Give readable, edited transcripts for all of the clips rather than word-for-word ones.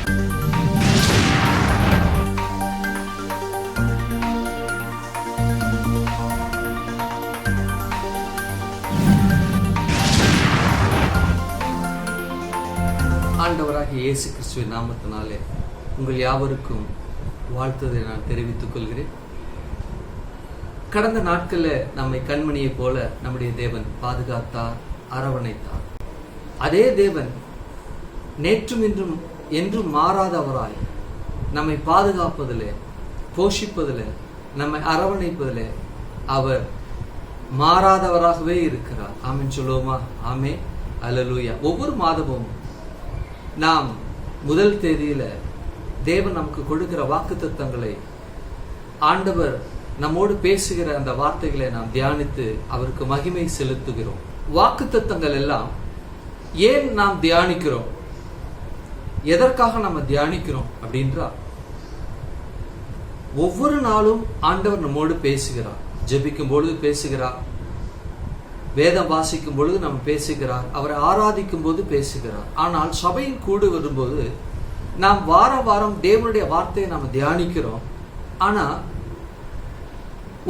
ஆண்டவராகிய இயேசு கிறிஸ்துவின் நாமத்தினாலே உங்கள் யாவருக்கும் வாழ்த்துவதை நான் தெரிவித்துக் கொள்கிறேன். கடந்த நாட்களில் நம்மை கண்மணியை போல நம்முடைய தேவன் பாதுகாத்தார், அரவணைத்தார். அதே தேவன் நேற்றும் இன்றும் என்றும் மாறாதவராய் நம்மை பாதுகாப்பதில், போஷிப்பதில், நம்மை அரவணைப்பதில் அவர் மாறாதவராகவே இருக்கிறார். ஆமென் சொல்லுவோமா? ஆமே, அல்லேலூயா. ஒவ்வொரு மாதமும் நாம் முதல் தேதியில தேவன் நமக்கு கொடுக்கிற வாக்குத்தத்தங்களை, ஆண்டவர் நம்மோடு பேசுகிற அந்த வார்த்தைகளை நாம் தியானித்து அவருக்கு மகிமை செலுத்துகிறோம். வாக்குத்தத்தங்கள் எல்லாம் ஏன் நாம் தியானிக்கிறோம், எதற்காக நம்ம தியானிக்கிறோம் அப்படின்றா, ஒவ்வொரு நாளும் ஆண்டவர் நம்மோடு பேசுகிறார். ஜெபிக்கும் பொழுது பேசுகிறார், வேதம் வாசிக்கும் பொழுது நம்ம பேசுகிறார், அவரை ஆராதிக்கும் போது பேசுகிறார். ஆனால் சபையின் கூடு வரும்போது நாம் வாரம் வாரம் தேவனுடைய வார்த்தையை நாம் தியானிக்கிறோம். ஆனா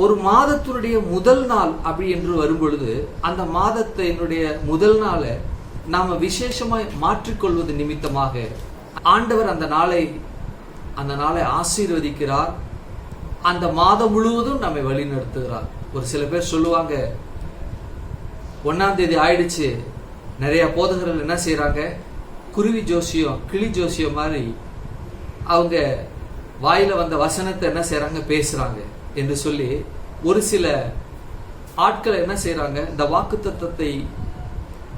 ஒரு மாதத்தினுடைய முதல் நாள் அப்படி என்று வரும்பொழுது அந்த மாதத்தினுடைய முதல் நாளை நாம விசேஷமாய் மாற்றிக்கொள்வது நிமித்தமாக ஆண்டவர் அந்த நாளை ஆசீர்வதிக்கிறார். அந்த மாதம் முழுவதும் நம்மை வழி நடத்துகிறார். ஒரு சில பேர் சொல்லுவாங்க, 1ஆம் தேதி ஆயிடுச்சு, நிறைய போதகர்கள் என்ன செய்யறாங்க, குருவி ஜோசியம், கிளி ஜோசியம் மாதிரி அவங்க வாயில வந்த வசனத்தை என்ன செய்யறாங்க, பேசுறாங்க என்று சொல்லி ஒரு சில ஆட்கள் என்ன செய்யறாங்க, இந்த வாக்குத்தத்தத்தை,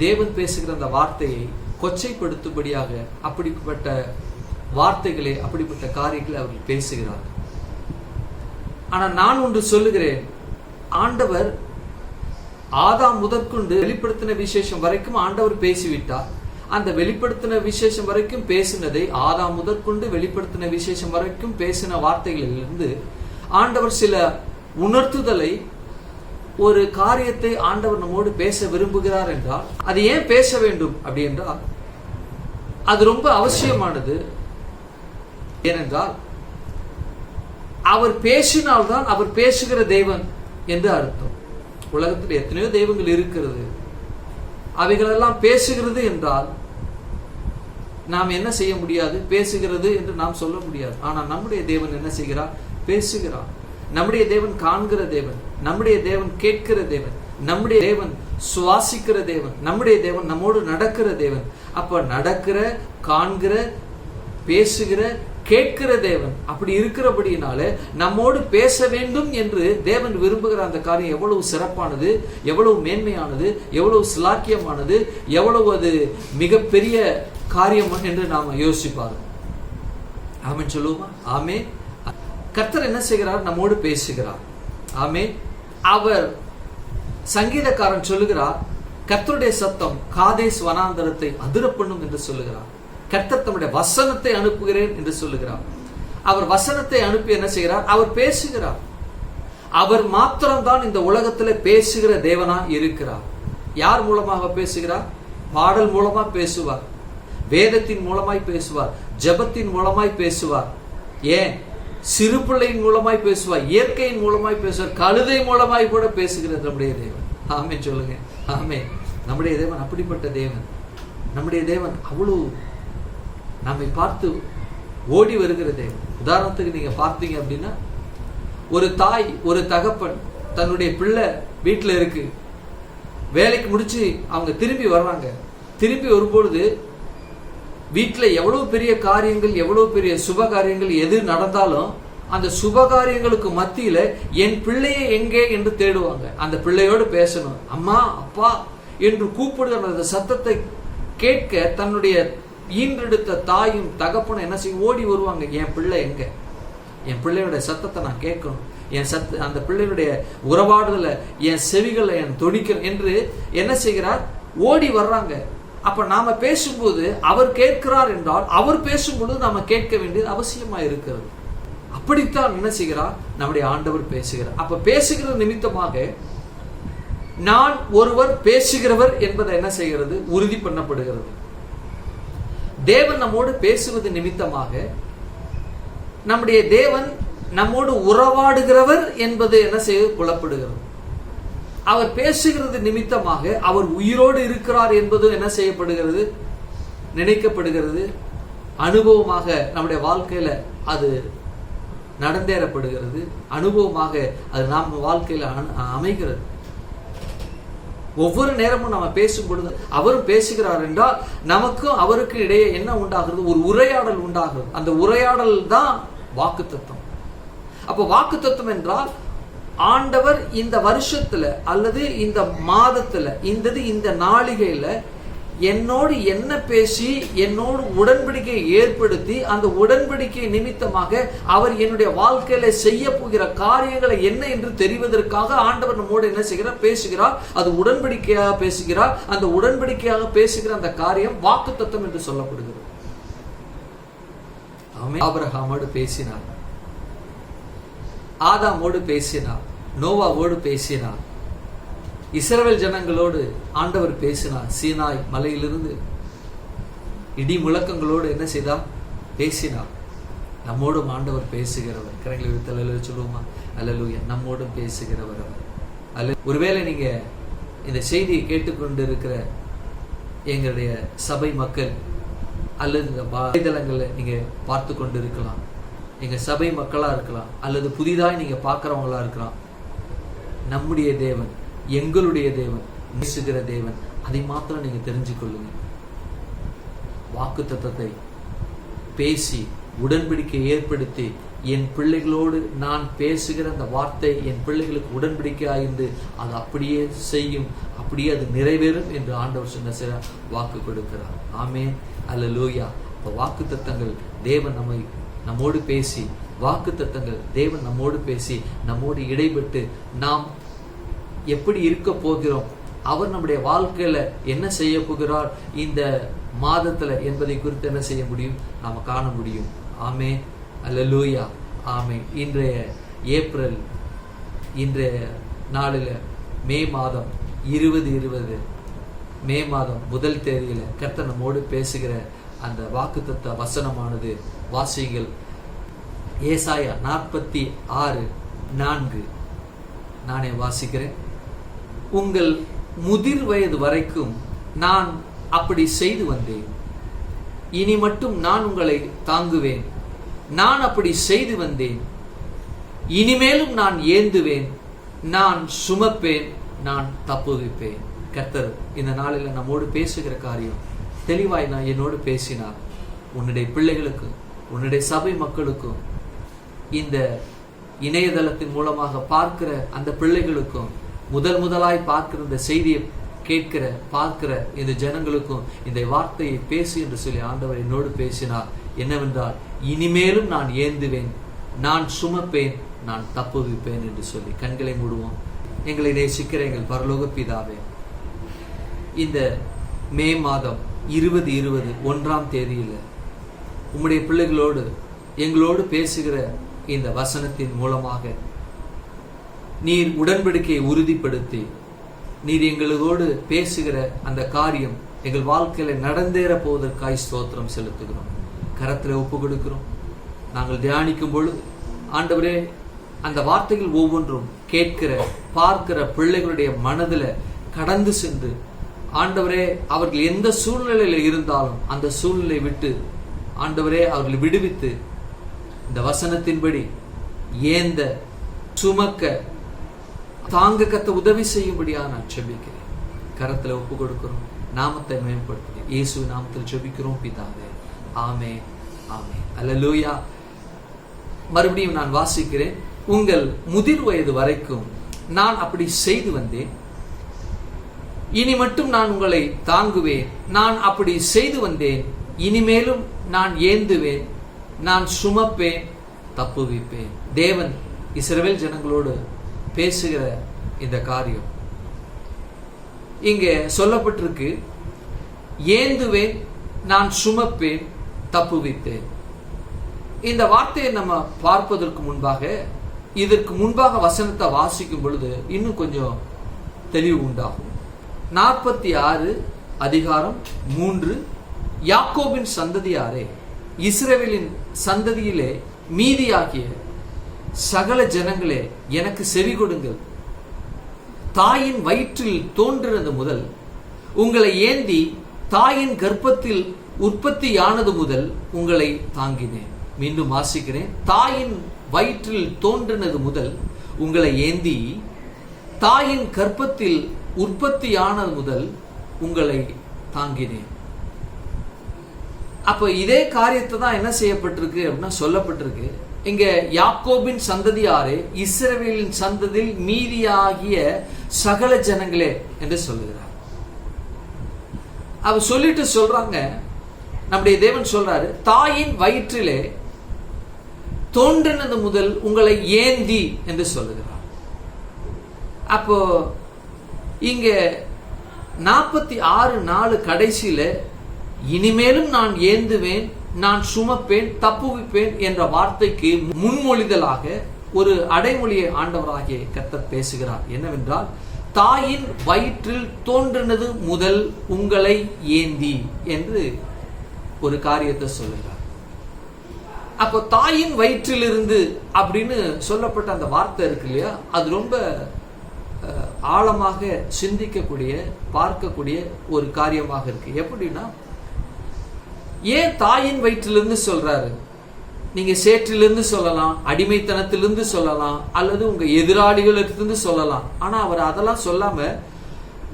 தேவன் பேசுகிற அந்த வார்த்தையை கொச்சைப்படுத்தும்படியாக அப்படிப்பட்ட வார்த்தைகளை, அப்படிப்பட்ட காரியங்களை அவர்கள் பேசுகிறார்கள். ஆனா நான் ஒன்று சொல்லுகிறேன், ஆண்டவர் ஆதாம் முதற்கொண்டு வெளிப்படுத்தின விசேஷம் வரைக்கும் ஆண்டவர் பேசிவிட்டார். அந்த வெளிப்படுத்தின விசேஷம் வரைக்கும் பேசினதை, ஆதாம் முதற்கொண்டு வெளிப்படுத்தின விசேஷம் வரைக்கும் பேசின வார்த்தைகளிலிருந்து ஆண்டவர் சில உணர்த்துதலை, ஒரு காரியத்தை ஆண்டவர் நம்மோடு பேச விரும்புகிறார் என்றால் அது ஏன் பேச வேண்டும் அப்படி என்றால் அது ரொம்ப அவசியமானது. ஏனென்றால் அவர் பேசினால்தான் அவர் பேசுகிற தேவன் என்று அர்த்தம். உலகத்தில் எத்தனையோ தெய்வங்கள் இருக்கிறது, அவைகளெல்லாம் பேசுகிறது என்றால் நாம் என்ன செய்ய முடியாது, பேசுகிறது என்று நாம் சொல்ல முடியாது. ஆனால் நம்முடைய தேவன் என்ன செய்கிறார், பேசுகிறார். நம்முடைய தேவன் காண்கிற தேவன், நம்முடைய தேவன் கேட்கிற தேவன், நம்முடைய தேவன் சுவாசிக்கிற தேவன், நம்முடைய தேவன் நம்மோடு நடக்கிற தேவன். அப்ப நடக்கிற, காண்கிற, பேசுகிற, கேட்கிற தேவன். அப்படி இருக்கிறபடியினால நம்மோடு பேச வேண்டும் என்று தேவன் விரும்புகிற அந்த காரியம் எவ்வளவு சிறப்பானது, எவ்வளவு மேன்மையானது, எவ்வளவு சிலாக்கியமானது, எவ்வளவு அது மிகப்பெரிய காரியம் என்று நாம யோசிப்பார். ஆமென் சொல்லுவோமா? ஆமே. கர்த்தர் என்ன செய்கிறார், நம்மோடு பேசுகிறார். ஆமே. அவர் சங்கீதக்காரன் சொல்லுகிறார், கர்த்தருடைய சத்தம் காதேஸ் வனாந்தரத்தை அதிர பண்ணும் என்று சொல்லுகிறார். கர்த்தர் தம்முடைய வசனத்தை அனுப்புகிறேன் என்று சொல்லுகிறார். அவர் வசனத்தை அனுப்பி என்ன செய்கிறார், அவர் பேசுகிறார். அவர் மாத்திரம்தான் இந்த உலகத்துல பேசுகிற தேவனா இருக்கிறார். யார் மூலமாக பேசுகிறார்? பாடல் மூலமா பேசுவார், வேதத்தின் மூலமாய் பேசுவார், ஜெபத்தின் மூலமாய் பேசுவார், ஏன் சிறு பிள்ளையின் மூலமாய் பேசுவார், இயற்கையின் மூலமாய் பேசுவார், கழுதை மூலமாய் கூட பேசுகிறது நம்முடைய தேவன். ஆமே சொல்லுங்க. ஆமே. நம்முடைய தேவன் அப்படிப்பட்ட தேவன். நம்முடைய தேவன் அவ்வளவு நம்மை பார்த்து ஓடி வருகிற தேவன். உதாரணத்துக்கு நீங்க பார்த்தீங்க அப்படின்னா, ஒரு தாய், ஒரு தகப்பன், தன்னுடைய பிள்ளை வீட்டுல இருக்கு, வேலைக்கு முடிச்சு அவங்க திரும்பி வர்றாங்க. திரும்பி வரும்பொழுது வீட்டுல எவ்வளவு பெரிய காரியங்கள், எவ்வளவு பெரிய சுப காரியங்கள் எது நடந்தாலும் அந்த சுப காரியங்களுக்கு மத்தியில என் பிள்ளையை எங்கே என்று தேடுவாங்க. அந்த பிள்ளையோடு பேசணும், அம்மா அப்பா என்று கூப்பிடுகிற அந்த சத்தத்தை கேட்க தன்னுடைய ஈன்றெடுத்த தாயும் தகப்பனும் என்ன செய்ய, ஓடி வருவாங்க. என் பிள்ளை எங்க, என் பிள்ளையுடைய சத்தத்தை நான் கேட்கணும், அந்த பிள்ளையுடைய உறவாடுதல என் செவிகளை என் துணிக்கணும் என்று என்ன செய்கிறார், ஓடி வர்றாங்க. அப்ப நாம பேசும்போது அவர் கேட்கிறார் என்றால் அவர் பேசும்பொழுது நாம கேட்க வேண்டியது அவசியமா இருக்கிறது. அப்படித்தான் என்ன செய்கிறார், நம்முடைய ஆண்டவர் பேசுகிறார். அப்ப பேசுகிற நிமித்தமாக நான் ஒருவர் பேசுகிறவர் என்பதை என்ன செய்கிறது, உறுதி பண்ணப்படுகிறது. தேவன் நம்மோடு பேசுவது நிமித்தமாக நம்முடைய தேவன் நம்மோடு உறவாடுகிறவர் என்பது என்ன செய்ய புலப்படுகிறது. அவர் பேசுகிறது நிமித்தமாக அவர் உயிரோடு இருக்கிறார் என்பது என்ன செய்யப்படுகிறது, நினைக்கப்படுகிறது. அனுபவமாக நம்முடைய வாழ்க்கையில அது நடந்தேறப்படுகிறது. அனுபவமாக அது நாம் வாழ்க்கையில அமைகிறது. ஒவ்வொரு நேரமும் நம்ம பேசும் பொழுது அவரும் பேசுகிறார் என்றால் நமக்கும் அவருக்கு இடையே என்ன உண்டாகிறது, ஒரு உரையாடல் உண்டாகிறது. அந்த உரையாடல் தான் வாக்குத்தத்தம். அப்ப வாக்குத்தத்தம் என்றால் ஆண்டவர் இந்த வருஷத்துல அல்லது இந்த மாதத்துல இந்த நாளிகையில என்னோடு என்ன பேசி என்னோடு உடன்படிக்கை ஏற்படுத்தி அந்த உடன்படிக்கை நிமித்தமாக அவர் என்னுடைய வாழ்க்கையில செய்ய போகிற காரியங்களை என்ன என்று தெரிவதற்காக ஆண்டவர் நம்மோடு என்ன செய்கிறார், பேசுகிறார். அது உடன்படிக்கையாக பேசுகிறார். அந்த உடன்படிக்கையாக பேசுகிற அந்த காரியம் வாக்குத்தத்தம் என்று சொல்லப்படுகிறது. ஆபிரகாமோடு பேசினார், ஆதாமோடு பேசினார், நோவாவோடு பேசினார், இஸ்ரவேல் ஜனங்களோடு ஆண்டவர் பேசினார். சீனாய் மலையிலிருந்து இடி முழக்கங்களோடு என்ன செய்தார், பேசினார். நம்மோடும் ஆண்டவர் பேசுகிறவர். கரங்களை விட்டு அல்லேலூயா சொல்லுவோமா? அல்லேலூயா. நம்மோடும் பேசுகிறவர் அவர். ஒருவேளை நீங்க இந்த செய்தியை கேட்டுக்கொண்டு இருக்கிற எங்களுடைய சபை மக்கள் அல்லது இந்த வலைதளங்களை நீங்க பார்த்து கொண்டு இருக்கலாம், எங்க சபை மக்களா இருக்கலாம், அல்லது புதிதாய் நீங்க பார்க்கிறவங்களா இருக்கலாம். நம்முடைய தேவன், எங்களுடைய தேவன், பேசுகிற தேவன். அதை மாத்திரம் நீங்க தெரிஞ்சு கொள்ளுங்க. வாக்குத்தத்தத்தை பேசி உடன்படிக்கை ஏற்படுத்தி என் பிள்ளைகளோடு நான் பேசுகிற அந்த வார்த்தை என் பிள்ளைகளுக்கு உடன்படிக்கையாயிருந்து அது அப்படியே செய்யும், அப்படியே அது நிறைவேறும் என்று ஆண்டவர் சொன்ன வாக்கு கொடுக்கிறார். ஆமென், அல்லேலூயா. அப்ப வாக்குத்தத்தங்கள் தேவன் நம்மோடு பேசி, வாக்குத்தத்தங்கள் தேவன் நம்மோடு பேசி நம்மோடு இடைப்பட்டு நாம் எப்படி இருக்க போகிறோம், அவர் நம்முடைய வாழ்க்கையில என்ன செய்ய போகிறார் இந்த மாதத்துல என்பதை குறித்து என்ன செய்ய முடியும், நாம காண முடியும். ஆமென், அல்லேலூயா. ஆமென். இன்றைய ஏப்ரல், இன்றைய நாளில் மே மாதம் 2020 மே மாதம் முதல் தேதியில கர்த்தர் நம்மோடு பேசுகிற அந்த வாக்குத்தத்த வசனமானது வாசியுங்கள். ஏசாயா 46:4 நானே வாசிக்கிறேன். உங்கள் முதிர் வயது வரைக்கும் நான் அப்படி செய்து வந்தேன், இனி மட்டும் நான் உங்களை தாங்குவேன். நான் அப்படி செய்து வந்தேன், இனிமேலும் நான் ஏந்துவேன், நான் சுமப்பேன், நான் தப்புவிப்பேன். கர்த்தர் இந்த நாளில் நம்மோடு பேசுகிற காரியம் தெளிவாய் நான் என்னோடு பேசினார். உன்னுடைய பிள்ளைகளுக்கும் உன்னுடைய சபை மக்களுக்கும் இந்த இணையதளத்தின் மூலமாக பார்க்கிற அந்த பிள்ளைகளுக்கும் முதலாய் பார்க்கிற இந்த செய்தியை கேட்கிற பார்க்கிற இந்த ஜனங்களுக்கும் இந்த வார்த்தையை பேசு என்று சொல்லி ஆண்டவர் என்னோடு பேசினார். என்னவென்றால், இனிமேலும் நான் ஏந்துவேன், நான் சுமப்பேன், நான் தப்புவிப்பேன் என்று சொல்லி. கண்களை மூடுவோம். எங்களை நேசிக்கிற எங்கள் பரலோக பிதாவே, இந்த மே மாதம் 2020 1ஆம் தேதியில் உம்முடைய பிள்ளைகளோடு எங்களோடு பேசுகிற இந்த வசனத்தின் மூலமாக நீர் உடன்படிக்கையை உறுதிப்படுத்தி நீர் எங்களோடு பேசுகிற அந்த காரியம் எங்கள் வாழ்க்கையில நடந்தேற போவதற்காய் ஸ்தோத்திரம் செலுத்துகிறோம். கரத்தில் ஒப்பு கொடுக்கிறோம். நாங்கள் தியானிக்கும் பொழுது ஆண்டவரே, அந்த வார்த்தைகள் ஒவ்வொன்றும் கேட்கிற பார்க்கிற பிள்ளைகளுடைய மனதில் கடந்து சென்று ஆண்டவரே, அவர்கள் எந்த சூழ்நிலையில் இருந்தாலும் அந்த சூழ்நிலை விட்டு ஆண்டவரே அவர்களை விடுவித்து இந்த வசனத்தின்படி ஏந்த சுமக்க தாங்க கத்த உதவி செய்யும்படியா நான் ஜெபிக்கிறேன். கரத்துல ஒப்பு கொடுக்கிறோம். நாமத்தை மேம்படுத்துகிறேன். இயேசு நாமத்தில் ஜெபிக்கிறோம் பிதாவே. ஆமென், ஆமென், அல்லேலூயா. மறுபடியும் நான் வாசிக்கிறேன். உங்கள் முதிர் வயது வரைக்கும் நான் அப்படி செய்து வந்தேன், இனி மட்டும் நான் உங்களை தாங்குவேன். நான் அப்படி செய்து வந்தேன், இனிமேலும் நான் ஏந்துவேன், நான் சுமப்பேன், தப்புவிப்பேன். தேவன் இஸ்ரவேல் ஜனங்களோடு பேசுகிற இந்த காரியம் இங்கே சொல்லப்பட்டிருக்கு. ஏந்துவேன், நான் சுமப்பேன், தப்புவிப்பேன். இந்த வார்த்தையை நம்ம பார்ப்பதற்கு முன்பாக, இதற்கு முன்பாக வசனத்தை வாசிக்கும் பொழுது இன்னும் கொஞ்சம் தெளிவு உண்டாகும். 46 அதிகாரம் 3, யாக்கோபின் சந்ததியாரே, இஸ்ரவேலின் சந்ததியிலே மீதியாகிய சகல ஜனங்களே, எனக்கு செவி கொடுங்கள். தாயின் வயிற்றில் தோன்றினது முதல் உங்களை ஏந்தி தாயின் கர்ப்பத்தில் உற்பத்தியானது முதல் உங்களை தாங்கினேன். மீண்டும் வாசிக்கிறேன். தாயின் வயிற்றில் தோன்றினது முதல் உங்களை ஏந்தி தாயின் கர்ப்பத்தில் உற்பத்தியானது முதல் உங்களை தாங்கினேன். அப்ப இதே காரியத்தை தான் என்ன செய்யப்பட்டிருக்கு அப்படின்னா சொல்லப்பட்டிருக்கு. இங்க யாக்கோபின் சந்ததியாரே, இஸ்ரவேலின் சந்ததியில் மீதியாகிய சகல ஜனங்களே என்று சொல்லுகிறார். அவ சொல்லிட்டு சொல்றாங்க, நம்முடைய தேவன் சொல்றாரு, தாயின் வயிற்றிலே தோன்றினது முதல் உங்களை ஏந்தி என்று சொல்லுகிறார். அப்போ இங்க 46 நாள் கடைசியில இனிமேலும் நான் ஏந்துவேன், நான் சுமப்பேன், தப்புவிப்பேன் என்ற வார்த்தைக்கு முன்மொழிதலாக ஒரு அடைமொழியை ஆண்டவராகிய கர்த்தர் பேசுகிறார். என்னவென்றால், தாயின் வயிற்றில் தோன்றினது முதல் உங்களை ஏந்தி என்று ஒரு காரியத்தை சொல்லுகிறார். அப்போ தாயின் வயிற்றிலிருந்து அப்படின்னு சொல்லப்பட்ட அந்த வார்த்தை இருக்கு இல்லையா, அது ரொம்ப ஆழமாக சிந்திக்கக்கூடிய, பார்க்கக்கூடிய ஒரு காரியமாக இருக்கு. எப்படின்னா, ஏன் தாயின் வயிற்றிலிருந்து சொல்றாரு? நீங்க சேற்றிலிருந்து சொல்லலாம், அடிமைத்தனத்திலிருந்து சொல்லலாம், அல்லது உங்க எதிராளிகளிலிருந்து சொல்லலாம். ஆனா அவர் அதெல்லாம் சொல்லாம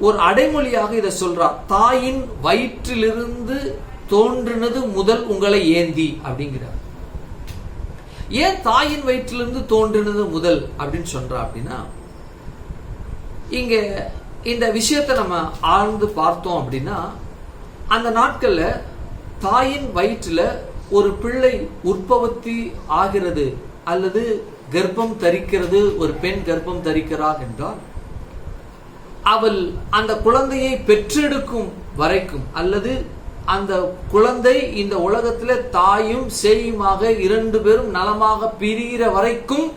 ஒரு அடைமொழியாக இதை சொல்றார். தாயின் வயிற்றிலிருந்து தோன்றினது முதல் உங்களை ஏந்தி அப்படிங்கிறார். ஏன் தாயின் வயிற்றிலிருந்து தோன்றினது முதல் அப்படின்னு சொல்றா அப்படின்னா, இங்க இந்த விஷயத்தை நம்ம ஆழ்ந்து பார்த்தோம் அப்படின்னா, அந்த நாட்கள்ல தாயின் வயிற்றுல ஒரு பிள்ளை உற்பத்தி ஆகிறது அல்லது கர்ப்பம் தரிக்கிறது, ஒரு பெண் கர்ப்பம் தரிக்கிறார் என்றால், அவள் அந்த குழந்தையை பெற்றெடுக்கும் வரைக்கும் அல்லது அந்த குழந்தை இந்த உலகத்துல தாயும் சேயுமாக 2 பேரும் நலமாக பிரிகிற வரைக்கும்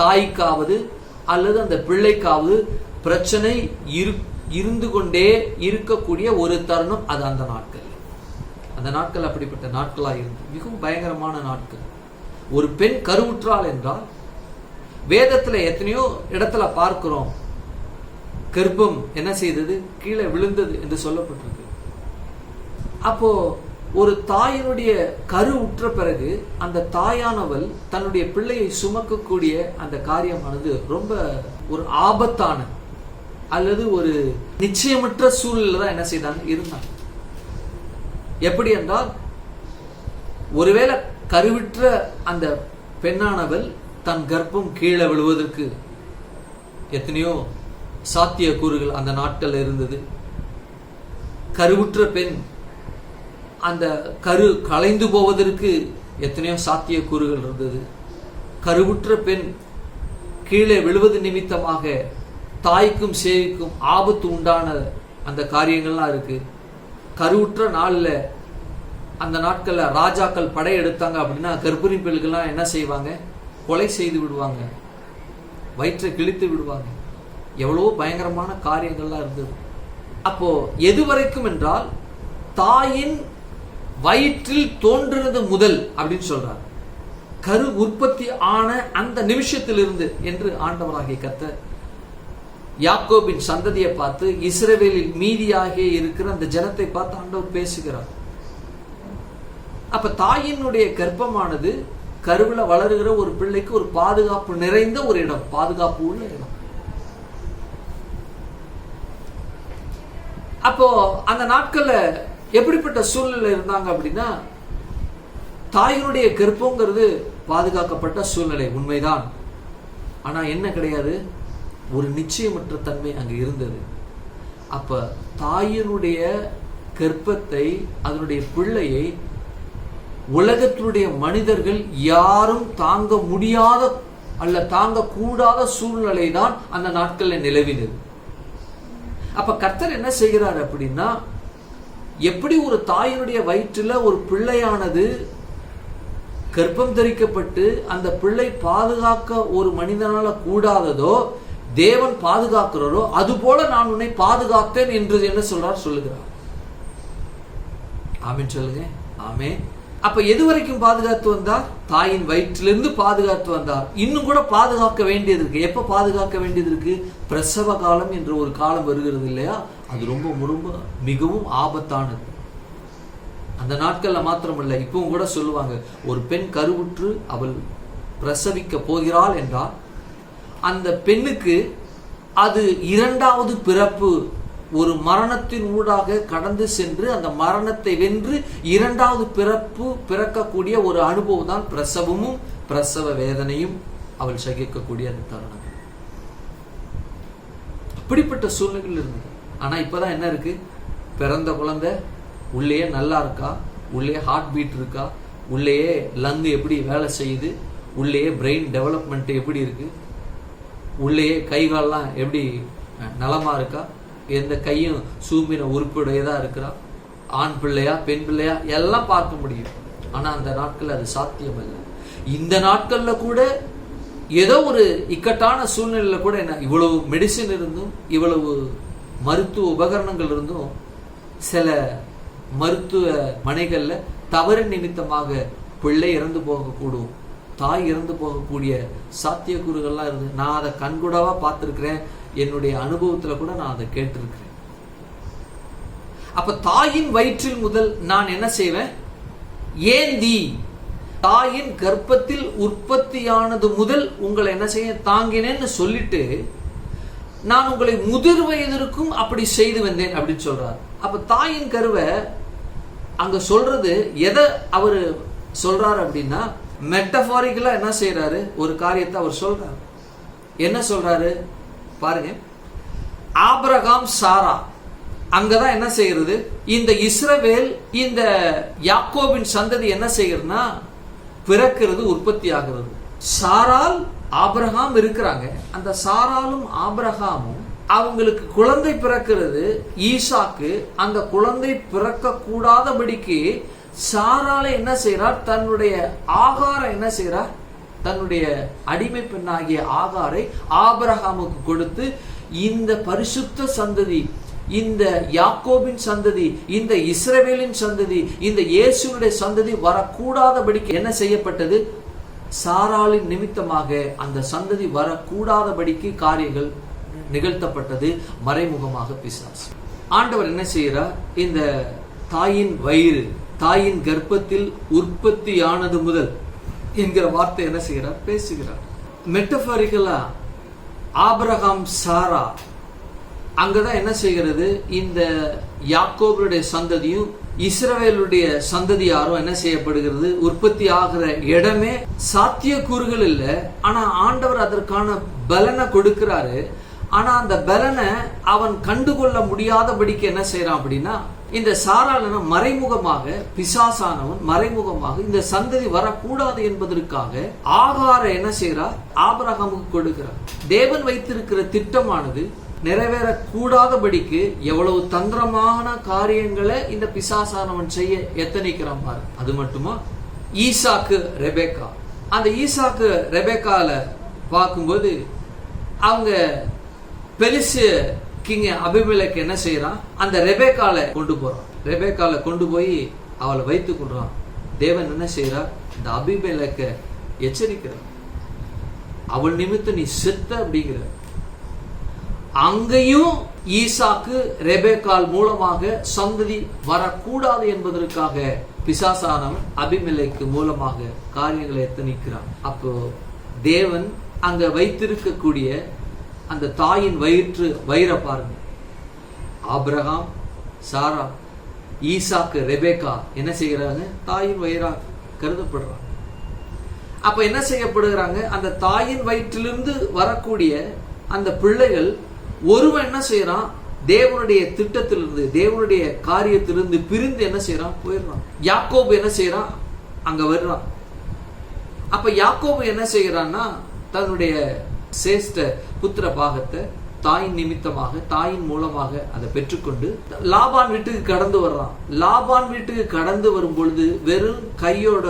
தாய்க்காவது அல்லது அந்த பிள்ளைக்காவது பிரச்சனை இருந்து கொண்டே இருக்கக்கூடிய ஒரு தருணம். அது அந்த நாட்கள். அந்த நாட்கள் அப்படிப்பட்ட நாட்களாக இருந்து மிகவும் பயங்கரமான நாட்கள். ஒரு பெண் கருவுற்றாள் என்றால், வேதத்துல எத்தனையோ இடத்துல பார்க்கிறோம், கர்ப்பம் என்ன செய்தது, கீழே விழுந்தது என்று சொல்லப்பட்டிருக்கு. அப்போ ஒரு தாயினுடைய கரு உற்ற பிறகு அந்த தாயானவள் தன்னுடைய பிள்ளையை சுமக்கக்கூடிய அந்த காரியமானது ரொம்ப ஒரு ஆபத்தான அல்லது ஒரு நிச்சயமற்ற சூழ்நிலை தான் என்ன செய்தாங்க, இருந்தாங்க. எப்படி என்றால், ஒருவேளை கருவிற்ற அந்த பெண்ணானவள் தன் கர்ப்பம் கீழே விழுவதற்கு எத்தனையோ சாத்திய கூறுகள் அந்த நாட்கள் இருந்தது. கருவுற்ற பெண் அந்த கரு கலைந்து போவதற்கு எத்தனையோ சாத்திய கூறுகள் இருந்தது. கருவுற்ற பெண் கீழே விழுவது நிமித்தமாக தாய்க்கும் சேய்க்கும் ஆபத்து உண்டான அந்த காரியங்கள்லாம் இருக்கு. கருவுற்ற நாள்ல அந்த நாட்கள்ல ராஜாக்கள் படையெடுத்தாங்க அப்படின்னா கர்ப்பிணி பெண்கள்லாம் என்ன செய்வாங்க, கொலை செய்து விடுவாங்க, வயிற்றை கிழித்து விடுவாங்க. எவ்வளவோ பயங்கரமான காரியங்கள்லாம் இருந்தது. அப்போ எது வரைக்கும் என்றால், தாயின் வயிற்றில் தோன்றினது முதல் அப்படின்னு சொல்றார். கரு உற்பத்தி ஆன அந்த நிமிஷத்திலிருந்து என்று ஆண்டவராகிய கர்த்தர் யாக்கோபின் சந்ததியை பார்த்து, இஸ்ரவேலில் மீதியாகிய இருக்கிற அந்த ஜனத்தை பார்த்து ஆண்டவர் பேசுகிறார். அப்ப தாயினுடைய கர்ப்பமானது கருவில வளருகிற ஒரு பிள்ளைக்கு ஒரு பாதுகாப்பு நிறைந்த ஒரு இடம், பாதுகாப்பு உள்ள இடம். அப்போ அந்த நாட்கள்ல எப்படிப்பட்ட சூழ்நிலை இருந்தாங்க அப்படின்னா, தாயினுடைய கர்ப்பங்கிறது பாதுகாக்கப்பட்ட சூழ்நிலை உண்மைதான். ஆனா என்ன கிடையாது, ஒரு நிச்சயமற்ற தன்மை அங்கு இருந்தது. அப்ப தாயினுடைய கர்ப்பத்தை, அதனுடைய பிள்ளையை உலகத்தினுடைய மனிதர்கள் யாரும் தாங்க முடியாத அல்ல தாங்க கூடாத சூழ்நிலை தான் அந்த நாட்கள்ல நிலவினது. அப்ப கர்த்தர் என்ன செய்கிறார் அப்படின்னா, எப்படி ஒரு தாயினுடைய வயிற்றுல ஒரு பிள்ளையானது கர்ப்பம் தரிக்கப்பட்டு அந்த பிள்ளை பாதுகாக்க ஒரு மனிதனால கூடாததோ தேவன் பாதுகாக்கிறாரோ, அது போல நான் உன்னை பாதுகாத்தேன் என்று என்ன சொல்றார் சொல்லுகிறார். ஆமென் சொல்லுங்க. ஆமென். அப்ப எது வரைக்கும் பாதுகாத்து வந்தார்? தாயின் வயிற்றிலிருந்து பாதுகாத்து வந்தார். இன்னும் கூட பாதுகாக்க வேண்டியது இருக்கு. எப்ப பாதுகாக்க வேண்டியது இருக்கு? பிரசவ காலம் என்ற ஒரு காலம் வருகிறது இல்லையா? அது ரொம்ப மிகவும் ஆபத்தானது. அந்த நாட்கள்ல மாத்திரமல்ல, இப்பவும் கூட சொல்லுவாங்க, ஒரு பெண் கருவுற்று அவள் பிரசவிக்க போகிறாள் என்றால் அந்த பெண்ணுக்கு அது இரண்டாவது பிறப்பு, ஒரு மரணத்தின் ஊடாக கடந்து சென்று அந்த மரணத்தை வென்று இரண்டாவது பிறப்பு பிறக்கக்கூடிய ஒரு அனுபவம் தான் பிரசவமும் பிரசவ வேதனையும் அவள் சகிக்கக்கூடிய அந்த தருணம். அப்படிப்பட்ட சூழ்நிலைகள் இருந்தது. ஆனா இப்பதான் என்ன இருக்கு? பிறந்த குழந்தை உள்ளேயே நல்லா இருக்கா, உள்ளே ஹார்ட் பீட் இருக்கா, உள்ளேயே லங் எப்படி வேலை செய்யுது, உள்ளேயே பிரெயின் டெவலப்மெண்ட் எப்படி இருக்கு, உள்ளேயே கைகாலெல்லாம் எப்படி நலமா இருக்கா, எந்த கையும் சூம்பின உறுப்புடையதா இருக்கிறா, ஆண் பிள்ளையா பெண் பிள்ளையா எல்லாம் பார்க்க முடியும். ஆனா அந்த நாட்கள் அது சாத்தியம் இல்லை. இந்த நாட்கள்ல கூட ஏதோ ஒரு இக்கட்டான சூழ்நிலையில கூட என்ன, இவ்வளவு மெடிசின் இருந்தும் இவ்வளவு மருத்துவ உபகரணங்கள் இருந்தும் சில மருத்துவ மனைகள்ல தவறு நிமித்தமாக பிள்ளை இறந்து போகக்கூடும், தாய் இறந்து போகக்கூடிய சாத்தியக்கூறுகள்லாம் இருந்து நான் அதை கண்கூடாவா பார்த்திருக்கிறேன். என்னுடைய அனுபவத்துல கூட நான் அதை கேட்டிருக்கிறேன். அப்ப தாயின் வயிற்றில் முதல் நான் என்ன செய்வேன்? ஏந்தி தாயின் கர்ப்பத்தில் உற்பத்தியானது முதல் உங்களை என்ன செய்ய தாங்கினேன்னு சொல்லிட்டு நான் உங்களை முதிர் வயதிற்கும் அப்படி செய்து வந்தேன் அப்படின்னு சொல்றாரு. அப்ப தாயின் கருவை அங்க சொல்றது எதை அவரு சொல்றாரு அப்படின்னா, மெட்டபாரிக்கலா என்ன செய்யறாரு? ஒரு காரியத்தை அவர் சொல்றாரு. என்ன சொல்றாரு பாருங்க. ஆபிரகாம் சாரா அங்கதான் என்ன செய்யறது? இந்த இஸ்ரவேல் இந்த யாக்கோபின் சந்ததி என்ன செய்யறதுன்னா பிறக்கிறது, உற்பத்தி ஆகிறது. சாரால் ஆபிரகாம் இருக்கிறாங்க. அந்த சாராலும் ஆபிரகாமும் அவங்களுக்கு குழந்தை பிறக்கிறது, ஈசாக்கு. அந்த குழந்தை பிறக்க கூடாதபடிக்கு சாரால என்ன செய்யறார்? தன்னுடைய ஆகாரம் என்ன செய்யறார்? தன்னுடைய அடிமை பெண்ணாகிய ஆகாரை ஆபிரகாமுக்கு கொடுத்து, இந்த பரிசுத்த சந்ததி, இந்த யாக்கோபின் சந்ததி, இந்த இஸ்ரவேலின் சந்ததி, இந்த இயேசுடைய சந்ததி வரக்கூடாதபடிக்கு என்ன செய்யப்பட்டது? சாராளின் நிமித்தமாக அந்த சந்ததி வரக்கூடாதபடிக்கு காரியங்கள் நிகழ்த்தப்பட்டது. மறைமுகமாக பிசாசு. ஆண்டவர் என்ன செய்யறார்? இந்த தாயின் வயிறு, தாயின் கர்ப்பத்தில் உற்பத்தியானது முதல் என்கிற வார்த்தை என்ன செய்யறார்? பேசுகிறார். மெட்டபாரிக்கலா ஆபிரகாம் சாரா அங்கதான் என்ன செய்கிறது? இந்த யாக்கோபுடைய சந்ததியும் இஸ்ரவேலுடைய சந்ததியாரும் என்ன செய்யப்படுகிறது? உற்பத்தி ஆகிற இடமே சாத்தியக்கூறுகள் இல்லை. ஆனா ஆண்டவர் அதற்கான பலனை கொடுக்கிறாரு. ஆனா அந்த பலனை அவன் கண்டுகொள்ள முடியாதபடிக்கு என்ன செய்யறான் அப்படின்னா, இந்த சாராளன மறைமுகமாக, பிசாசானவன் மறைமுகமாக இந்த சந்ததி வரக்கூடாது என்பதற்காக ஆகார என்ன செய்யறார்? ஆபிரகாமுக்கு கொடுக்கிறார். தேவன் வைத்திருக்கிற திட்டமானது நிறைவேறக்கூடாதபடிக்கு எவ்வளவு தந்திரமான காரியங்களை இந்த பிசாசானவன் செய்ய எத்தனைக்கிறான் பாரு. அது மட்டுமா, ஈசாக்கு ரெபேக்கா, அந்த ஈசாக்கு ரெபேக்கால பார்க்கும்போது அவங்க பெலிஸ்திய கிங் அபிமெலேக் என்ன செய்யறான்? அந்த ரெபேக்கால கொண்டு போறான். ரெபேக்கால கொண்டு போய் அவளை வைத்துக் கொள்றான். தேவன் என்ன செய்யறார்? இந்த அபிமெலேக்க எச்சரிக்கிறார். அவள் நிமித்தம் நீ செத்த அப்படிங்கிற. அங்கேயும் ஈசாக்கு ரெபேக்கால் மூலமாக சந்ததி வரக்கூடாது என்பதற்காக பிசாசானவன் அபிமெலேக்கு மூலமாக காரியங்களை எத்தனிக்கிறான். அப்போ தேவன் அங்க வைத்திருக்கக்கூடிய அந்த தாயின் வயிறை பாருங்க. ஆபிரகாம், சாரா, ஈசாக்கு, ரெபேக்கா என்ன செய்யறாங்க? தாயின் வயிறா கருதப்படுறாங்க. அப்ப என்ன செய்யப்படுகிறாங்க? அந்த தாயின் வயிற்றிலிருந்து வரக்கூடிய அந்த பிள்ளைகள் ஒருவன் என்ன செய்யறான்? தேவனுடைய திட்டத்திலிருந்து, தேவனுடைய காரியத்திலிருந்து பிரிந்து என்ன செய்யறான்? போயிடுறான். யாக்கோபு என்ன செய்யறான்? அங்க வர்றான். அப்ப யாக்கோபு என்ன செய்யறான்னா, தன்னுடைய சேஷ்ட புத்திர பாகத்தை தாயின் நிமித்தமாக, தாயின் மூலமாக அதை பெற்றுக்கொண்டு லாபான் வீட்டுக்கு கடந்து வர்றான். லாபான் வீட்டுக்கு கடந்து வரும் பொழுது வெறும் கையோட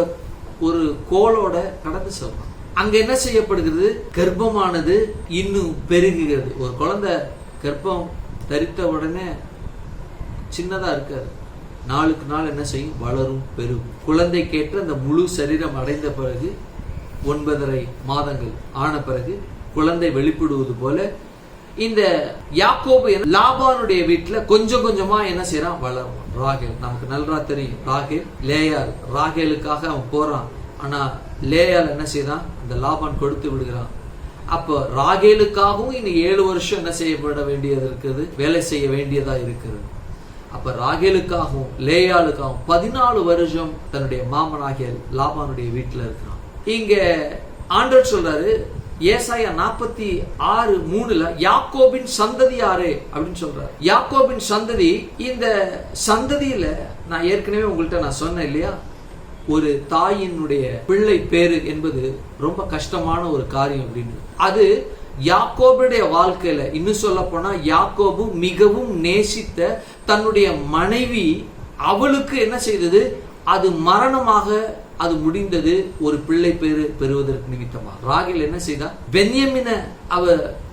ஒரு கோலோட கடந்து செல்றான். அங்க என்ன செய்யப்படுகிறது? கர்ப்பமானது இன்னும் பெருகுகிறது. ஒரு குழந்தை கர்ப்பம் தரித்த உடனே சின்னதா இருக்காது, நாளுக்கு நாள் என்ன செய்யும்? வளரும், பெருகும். குழந்தைக்கேற்ற அந்த முழு சரீரம் அடைந்த பிறகு 9.5 மாதங்கள் ஆன பிறகு குழந்தை வெளிப்படுவது போல இந்த யாக்கோபு லாபானுடைய வீட்டுல கொஞ்சம் கொஞ்சமா என்ன செய்யறான்? வளரும். ராகேல் நமக்கு நல்லா தெரியும். ராகேல் லேயாள், ராகேலுக்காக அவன் போறான். ஆனா லேயாள் என்ன செய்யறான்? அந்த லாபான் கொடுத்து விடுகிறான். அப்ப ராகேலுக்காகவும் இன்னும் 7 வருஷம் என்ன செய்யப்பட வேண்டியது இருக்குது? வேலை செய்ய வேண்டியதா இருக்கிறது. அப்ப ராகேலுக்காகவும் லேயாளுக்காகவும் 14 வருஷம் தன்னுடைய மாமனாகிய லாபானுடைய வீட்டுல இருக்கிறான். இங்க ஆண்டவர் சொல்றாரு ஏசாயா 46:3 யாக்கோபின் சந்ததி யாரு அப்படின்னு சொல்றாரு. யாக்கோபின் சந்ததி, இந்த சந்ததியில நான் ஏற்கனவே உங்கள்கிட்ட நான் சொன்னேன் இல்லையா, ஒரு தாயினுடைய பிள்ளை பேரு என்பது ரொம்ப கஷ்டமான ஒரு காரியம் அப்படின்னு. அது யாக்கோபுடைய வாழ்க்கையில இன்னும் சொல்ல போனா யாக்கோபு மிகவும் நேசித்த தன்னுடைய மனைவி, அவளுக்கு என்ன செய்தது? அது மரணமாக அது முடிந்தது ஒரு பிள்ளை பேரு பெறுவதற்கு நிமித்தமா. ராகேல் என்ன செய்தா? பென்யமின அவ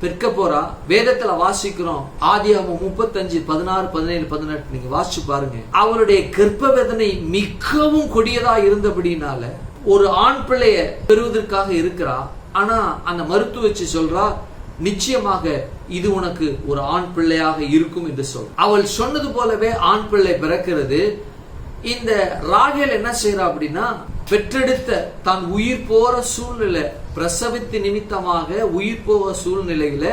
பெற்க போறா. வேதத்துல வாசிக்கிறோம், ஆதியாகமம் 35:16-17-18 நீங்க வாசிச்சு பாருங்க. அவருடைய கர்ப்ப வேதனை மிகவும் கொடியதா இருந்தபடினால ஒரு ஆண் பிள்ளைய பெறுவதற்காக இருக்கிறா. ஆனா அந்த மருத்துவச்சி சொல்றா, நிச்சயமாக இது உனக்கு ஒரு ஆண் பிள்ளையாக இருக்கும் என்று சொல். அவள் சொன்னது போலவே ஆண் பிள்ளை பிறக்கிறது. இந்த ராகேல் என்ன செய்யறா அப்படின்னா, பெற்றெடுத்த தான் உயிர் போற சூழ்நிலை, பிரசவித்து நிமித்தமாக உயிர் போக சூழ்நிலையில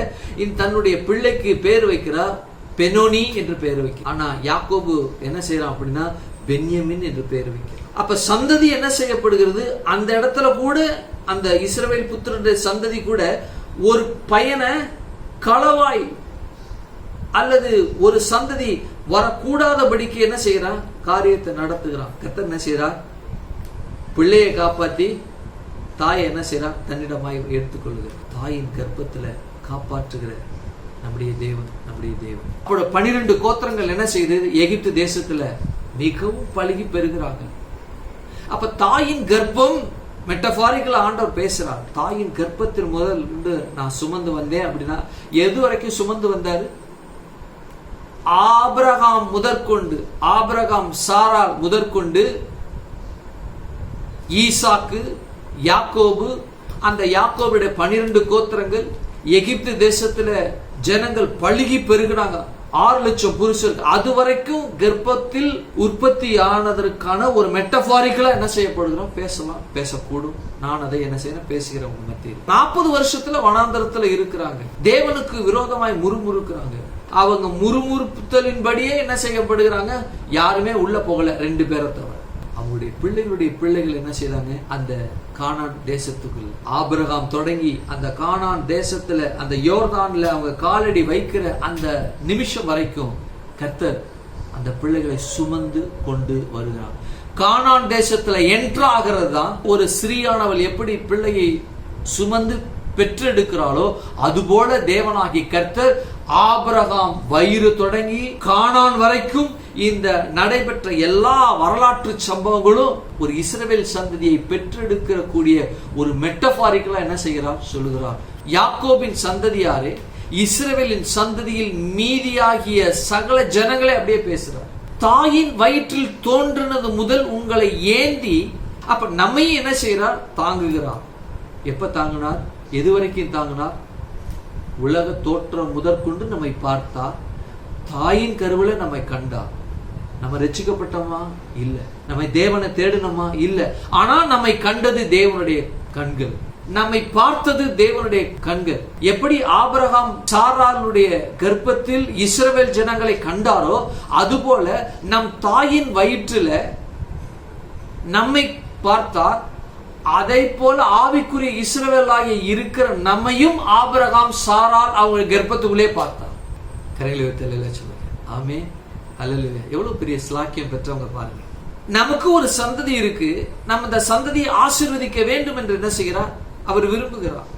தன்னுடைய பிள்ளைக்கு பேர் வைக்கிறார், பெனோனி என்று பெயர் வைக்கிறார். ஆனா யாக்கோபு என்ன செய்யறான் அப்படின்னா, பென்யமின் என்று பெயர் வைக்கிறார். அப்ப சந்ததி என்ன செய்யப்படுகிறது? அந்த இடத்துல கூட அந்த இஸ்ரவேல் புத்திரனுடைய சந்ததி கூட ஒரு பையனை களவாய் அல்லது ஒரு சந்ததி வரக்கூடாதபடிக்கு என்ன செய்யறான்? காரியத்தை நடத்துகிறான். கர்த்தர் என்ன செய்யறார்? பிள்ளையை காப்பாற்றி தாயை என்ன செய்யறா? தன்னிடமாய் எடுத்துக்கொள்ளுகிறார். தாயின் கர்ப்பத்துல காப்பாற்றுகிற நம்முடைய தேவன், நம்முடைய தேவன். அப்போ 12 கோத்திரங்கள் என்ன செய்யுது? எகிப்து தேசத்துல மிகவும் பழுகி பெறுகிறாங்க. அப்ப தாயின் கர்ப்பம் மெட்டபாரிக்கலா ஆண்டவர் பேசுறார். தாயின் கர்ப்பத்தில் முதல் நான் சுமந்து வந்தேன் அப்படின்னா எது வரைக்கும் சுமந்து வந்தாரு? ஆபிரகாம் முதற்கொண்டு, ஆபிரகாம் சாராள் முதற்கொண்டு ஈசாக்கு, யாக்கோபு, அந்த யாக்கோபுடைய 12 கோத்திரங்கள் எகிப்து தேசத்துல ஜனங்கள் பழுகி பெருகிறாங்க. 6 லட்சம் புருஷர்கள். அது வரைக்கும் கர்ப்பத்தில் உற்பத்தி ஆனதற்கான ஒரு மெட்டபாரிக்கலா என்ன செய்யப்படுகிறோம்? பேசலாம், பேசக்கூடும். நான் அதை என்ன செய்யணும்? பேசுகிறேன். 40 வருஷத்துல வனாந்தரத்துல இருக்கிறாங்க. தேவனுக்கு விரோதமாய் முறுமுறுக்கிறாங்க. அவங்க முறுமுறுப்புத்தலின்படியே என்ன செய்யப்படுகிறாங்க? யாருமே உள்ள போகல, 2 பேரை தவிர. அவங்களுடைய பிள்ளைகள் என்ன செய்தாங்க? அந்த கானான் தேசத்துக்குள்ள ஆபிரகாம் தொடங்கி அந்த கானான் தேசத்துல அந்த யோர்தான்ல அவங்க காலடி வைக்கிற அந்த நிமிஷம் வரைக்கும் கர்த்தர் அந்த பிள்ளைகளை சுமந்து கொண்டு வருகிறார். கானான் தேசத்துல என்ட்ரு ஆகிறது தான் ஒரு ஸ்திரீயானவள் எப்படி பிள்ளையை சுமந்து பெற்றெடுக்கிறாளோ அதுபோல தேவனாகி கர்த்தர் ஆபிரகாம் வயிறு தொடங்கி கானான் வரைக்கும் இந்த நடைபெற்ற எல்லா வரலாற்று சம்பவங்களும் ஒரு இஸ்ரவேல் சந்ததியை பெற்றெடுக்கிற கூடிய ஒரு மெட்டபாரிக்கலா என்ன செய்கிறார்? சொல்லுகிறார். யாக்கோபின் சந்ததியாரே, இஸ்ரவேலின் சந்ததியில் மீதியாகிய சகல ஜனங்களே அப்படியே பேசுறார். தாயின் வயிற்றில் தோன்றினது முதல் உங்களை ஏந்தி, அப்ப நம்மையும் என்ன செய்யறார்? தாங்குகிறார். எப்ப தாங்கினார்? எது வரைக்கும் தாங்கினார்? உலக தோற்றம் முதற்கொண்டு நம்மை பார்த்தார். தாயின் கருவில நம்மை கண்டார். நம்ம ரட்சிக்கப்பட்டோமா? இல்ல. நம்மை தேவனை தேடினோமா? இல்ல. ஆனா நம்மை கண்டது தேவனுடைய கண்கள், நம்மை பார்த்தது தேவனுடைய கண்கள். எப்படி ஆபிரகாம் சாராளுடைய கர்ப்பத்தில் இஸ்ரவேல் ஜனங்களை கண்டாரோ அதுபோல நம் தாயின் வயிற்றில நம்மை பார்த்தார். அதை போல ஆவிக்குரிய இஸ்ரவேலாகிய இருக்கிற நம்மையும் ஆபிரகாம் சாராள் அவங்க கர்ப்பத்துக்குள்ளே பார்த்தார். கரையில சொல்லுங்க. ஆமே, அல்லேலூயா. எவ்வளவு பெரிய ஸ்லாக்கியம் பெற்றவங்க பாருங்க. நமக்கு ஒரு சந்ததி இருக்கு. நம்ம இந்த சந்ததியை ஆசீர்வதிக்க வேண்டும் என்று என்ன செய்கிறார்? அவர் விரும்புகிறார்.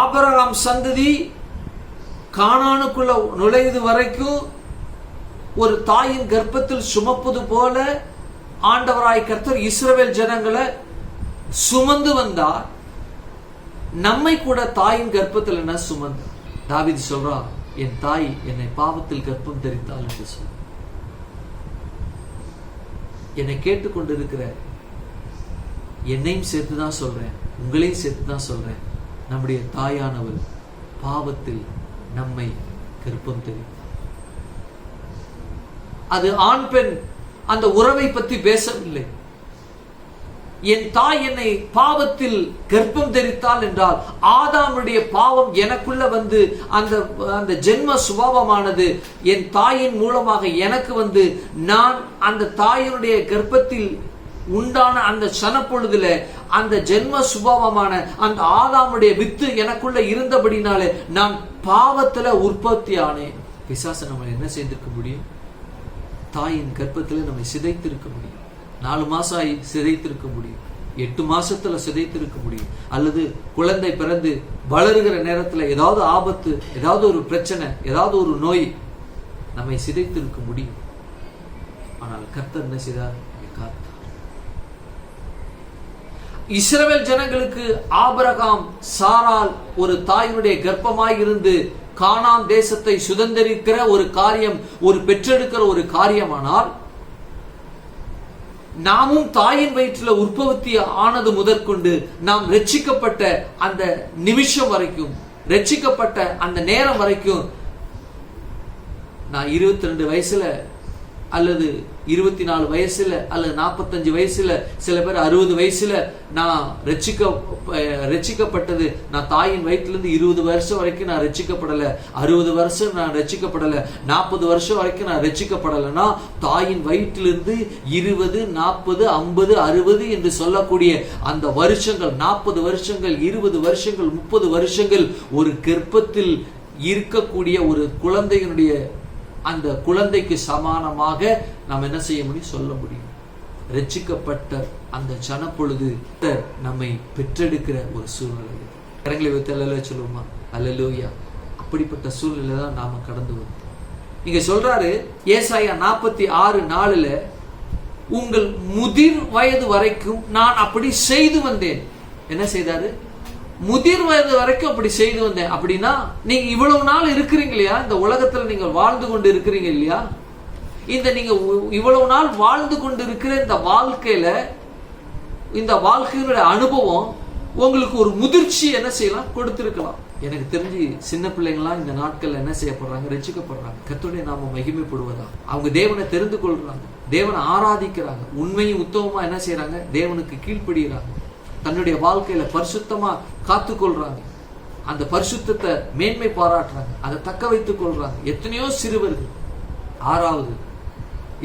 ஆபிரகாம் சந்ததி கானானுக்குள்ள நுழைவது வரைக்கும் ஒரு தாயின் கர்ப்பத்தில் சுமப்பது போல ஆண்டவராய் கர்த்தர் இஸ்ரவேல் ஜனங்களை சுமந்து வந்தார். நம்மை கூட தாயின் கர்ப்பத்தில் என்ன சுமந்தார்? தாவீது சொல்றார், என் தாய் என்னை பாவத்தில் கர்ப்பம் தரித்தாள் என்று சொல். என்னை கேட்டுக்கொண்டிருக்கிற என்னையும் சேர்த்துதான் சொல்றேன், உங்களையும் சேர்த்துதான் சொல்றேன். நம்முடைய தாயானவள் பாவத்தில் நம்மை கர்ப்பம் தெரியும். அது ஆண் பெண் அந்த உறவை பற்றி பேசவில்லை. என் தாய் என்னை பாவத்தில் கர்ப்பம் தரித்தாள் என்றால் ஆதாமுடைய பாவம் எனக்குள்ள வந்து அந்த ஜென்ம சுபாவமானது என் தாயின் மூலமாக எனக்கு வந்து நான் அந்த தாயினுடைய கர்ப்பத்தில் உண்டான அந்த சனப்பொழுதுல அந்த ஜென்ம சுபாவமான அந்த ஆதாமுடைய வித்து எனக்குள்ள இருந்தபடினாலே நான் பாவத்துல உற்பத்தி ஆனேன். பிசாசு நம்ம என்ன செய்திருக்க முடியும்? தாயின் கர்ப்பத்தில் நம்மை சிதைத்திருக்க முடியும். 4 மாசம் ஆகி சிதைத்திருக்க முடியும், 8 மாசத்துல சிதைத்திருக்க முடியும், அல்லது குழந்தை பிறந்து வளருகிற நேரத்துல ஏதாவது ஆபத்து, ஏதாவது ஒரு பிரச்சனை, ஏதாவது ஒரு நோய் நம்மை சிதைத்திருக்க முடியும். ஆனால் கர்த்தர் என்ன செய்தார்? காத்தார். இஸ்ரவேல் ஜனங்களுக்கு ஆபிரகாம் சாரால் ஒரு தாயினுடைய கர்ப்பமாய் இருந்து கானான் தேசத்தை சுதந்திரிக்கிற ஒரு காரியம், ஒரு பெற்றெடுக்கிற ஒரு காரியமானால், நாமும் தாயின் வயிற்றில் உற்பத்தி ஆனது முதற்கொண்டு நாம் ரட்சிக்கப்பட்ட அந்த நிமிஷம் வரைக்கும், ரட்சிக்கப்பட்ட அந்த நேரம் வரைக்கும், நான் 22 வயசுல அல்லது 24 வயசுல அல்லது 45 வயசுல, சில பேர் 60 வயசுல நான் ரட்சிக்கப்பட்டது. நான் தாயின் வயிற்றிலிருந்து 20 வருஷம் வரைக்கும் நான் ரட்சிக்கப்படல, 60 வருஷம் நான் ரட்சிக்கப்படல, 40 வருஷம் வரைக்கும் நான் ரட்சிக்கப்படலைன்னா தாயின் வயிற்றிலிருந்து 20, 40, 50, 60 என்று சொல்லக்கூடிய அந்த வருஷங்கள், 40 வருஷங்கள், 20 வருஷங்கள், 30 வருஷங்கள் ஒரு கர்ப்பத்தில் இருக்கக்கூடிய ஒரு குழந்தையினுடைய அந்த குழந்தைக்கு சமானமாக நாம் என்ன செய்ய முடியும்? சொல்ல முடியும். ரட்சிக்கப்பட்ட அந்த சனப்பொழுது நம்மை பெற்றெடுக்கிற ஒரு சூழ்நிலை. கரங்களை வைத்து அல்லேலூயா சொல்லுவோமா? அல்லேலூயா. அப்படிப்பட்ட சூழ்நிலை தான் நாம கடந்து வந்தோம். இங்க சொல்றாரு ஏசாயா 46:4, உங்கள் முதிர் வயது வரைக்கும் நான் அப்படி செய்து வந்தேன். என்ன செய்தாரு? முதிர் வயது வரைக்கும் அப்படி செய்து வந்தேன். அப்படின்னா நீங்க இவ்வளவு நாள் இருக்கிறீங்க இல்லையா, இந்த உலகத்துல நீங்க வாழ்ந்து கொண்டு இருக்கிறீங்க இல்லையா, இந்த நீங்க இவ்வளவு நாள் வாழ்ந்து கொண்டு இருக்கிற இந்த வாழ்க்கையில, இந்த வாழ்க்கையோட அனுபவம் உங்களுக்கு ஒரு முதிர்ச்சி என்ன செய்யலாம்? கொடுத்திருக்கலாம். எனக்கு தெரிஞ்சு சின்ன பிள்ளைங்களாம் இந்த நாட்கள்ல என்ன செய்யப்படுறாங்க? ரட்சிக்கப்படுறாங்க. கர்த்தருடைய நாமம் மகிமைப்படுவதா, அவங்க தேவனை தெரிந்து கொள்றாங்க, தேவனை ஆராதிக்கிறாங்க, உண்மையும் உத்தமமா என்ன செய்யறாங்க? தேவனுக்கு கீழ்ப்படுகிறாங்க, தன்னுடைய வாழ்க்கையில பரிசுத்தமா காத்துக்கொள்றாங்க, அந்த பரிசுத்தத்தை மேன்மை பாராட்டுறாங்க, அதை தக்க வைத்துக் கொள்றாங்க. எத்தனையோ சிறுவர்கள் 6வது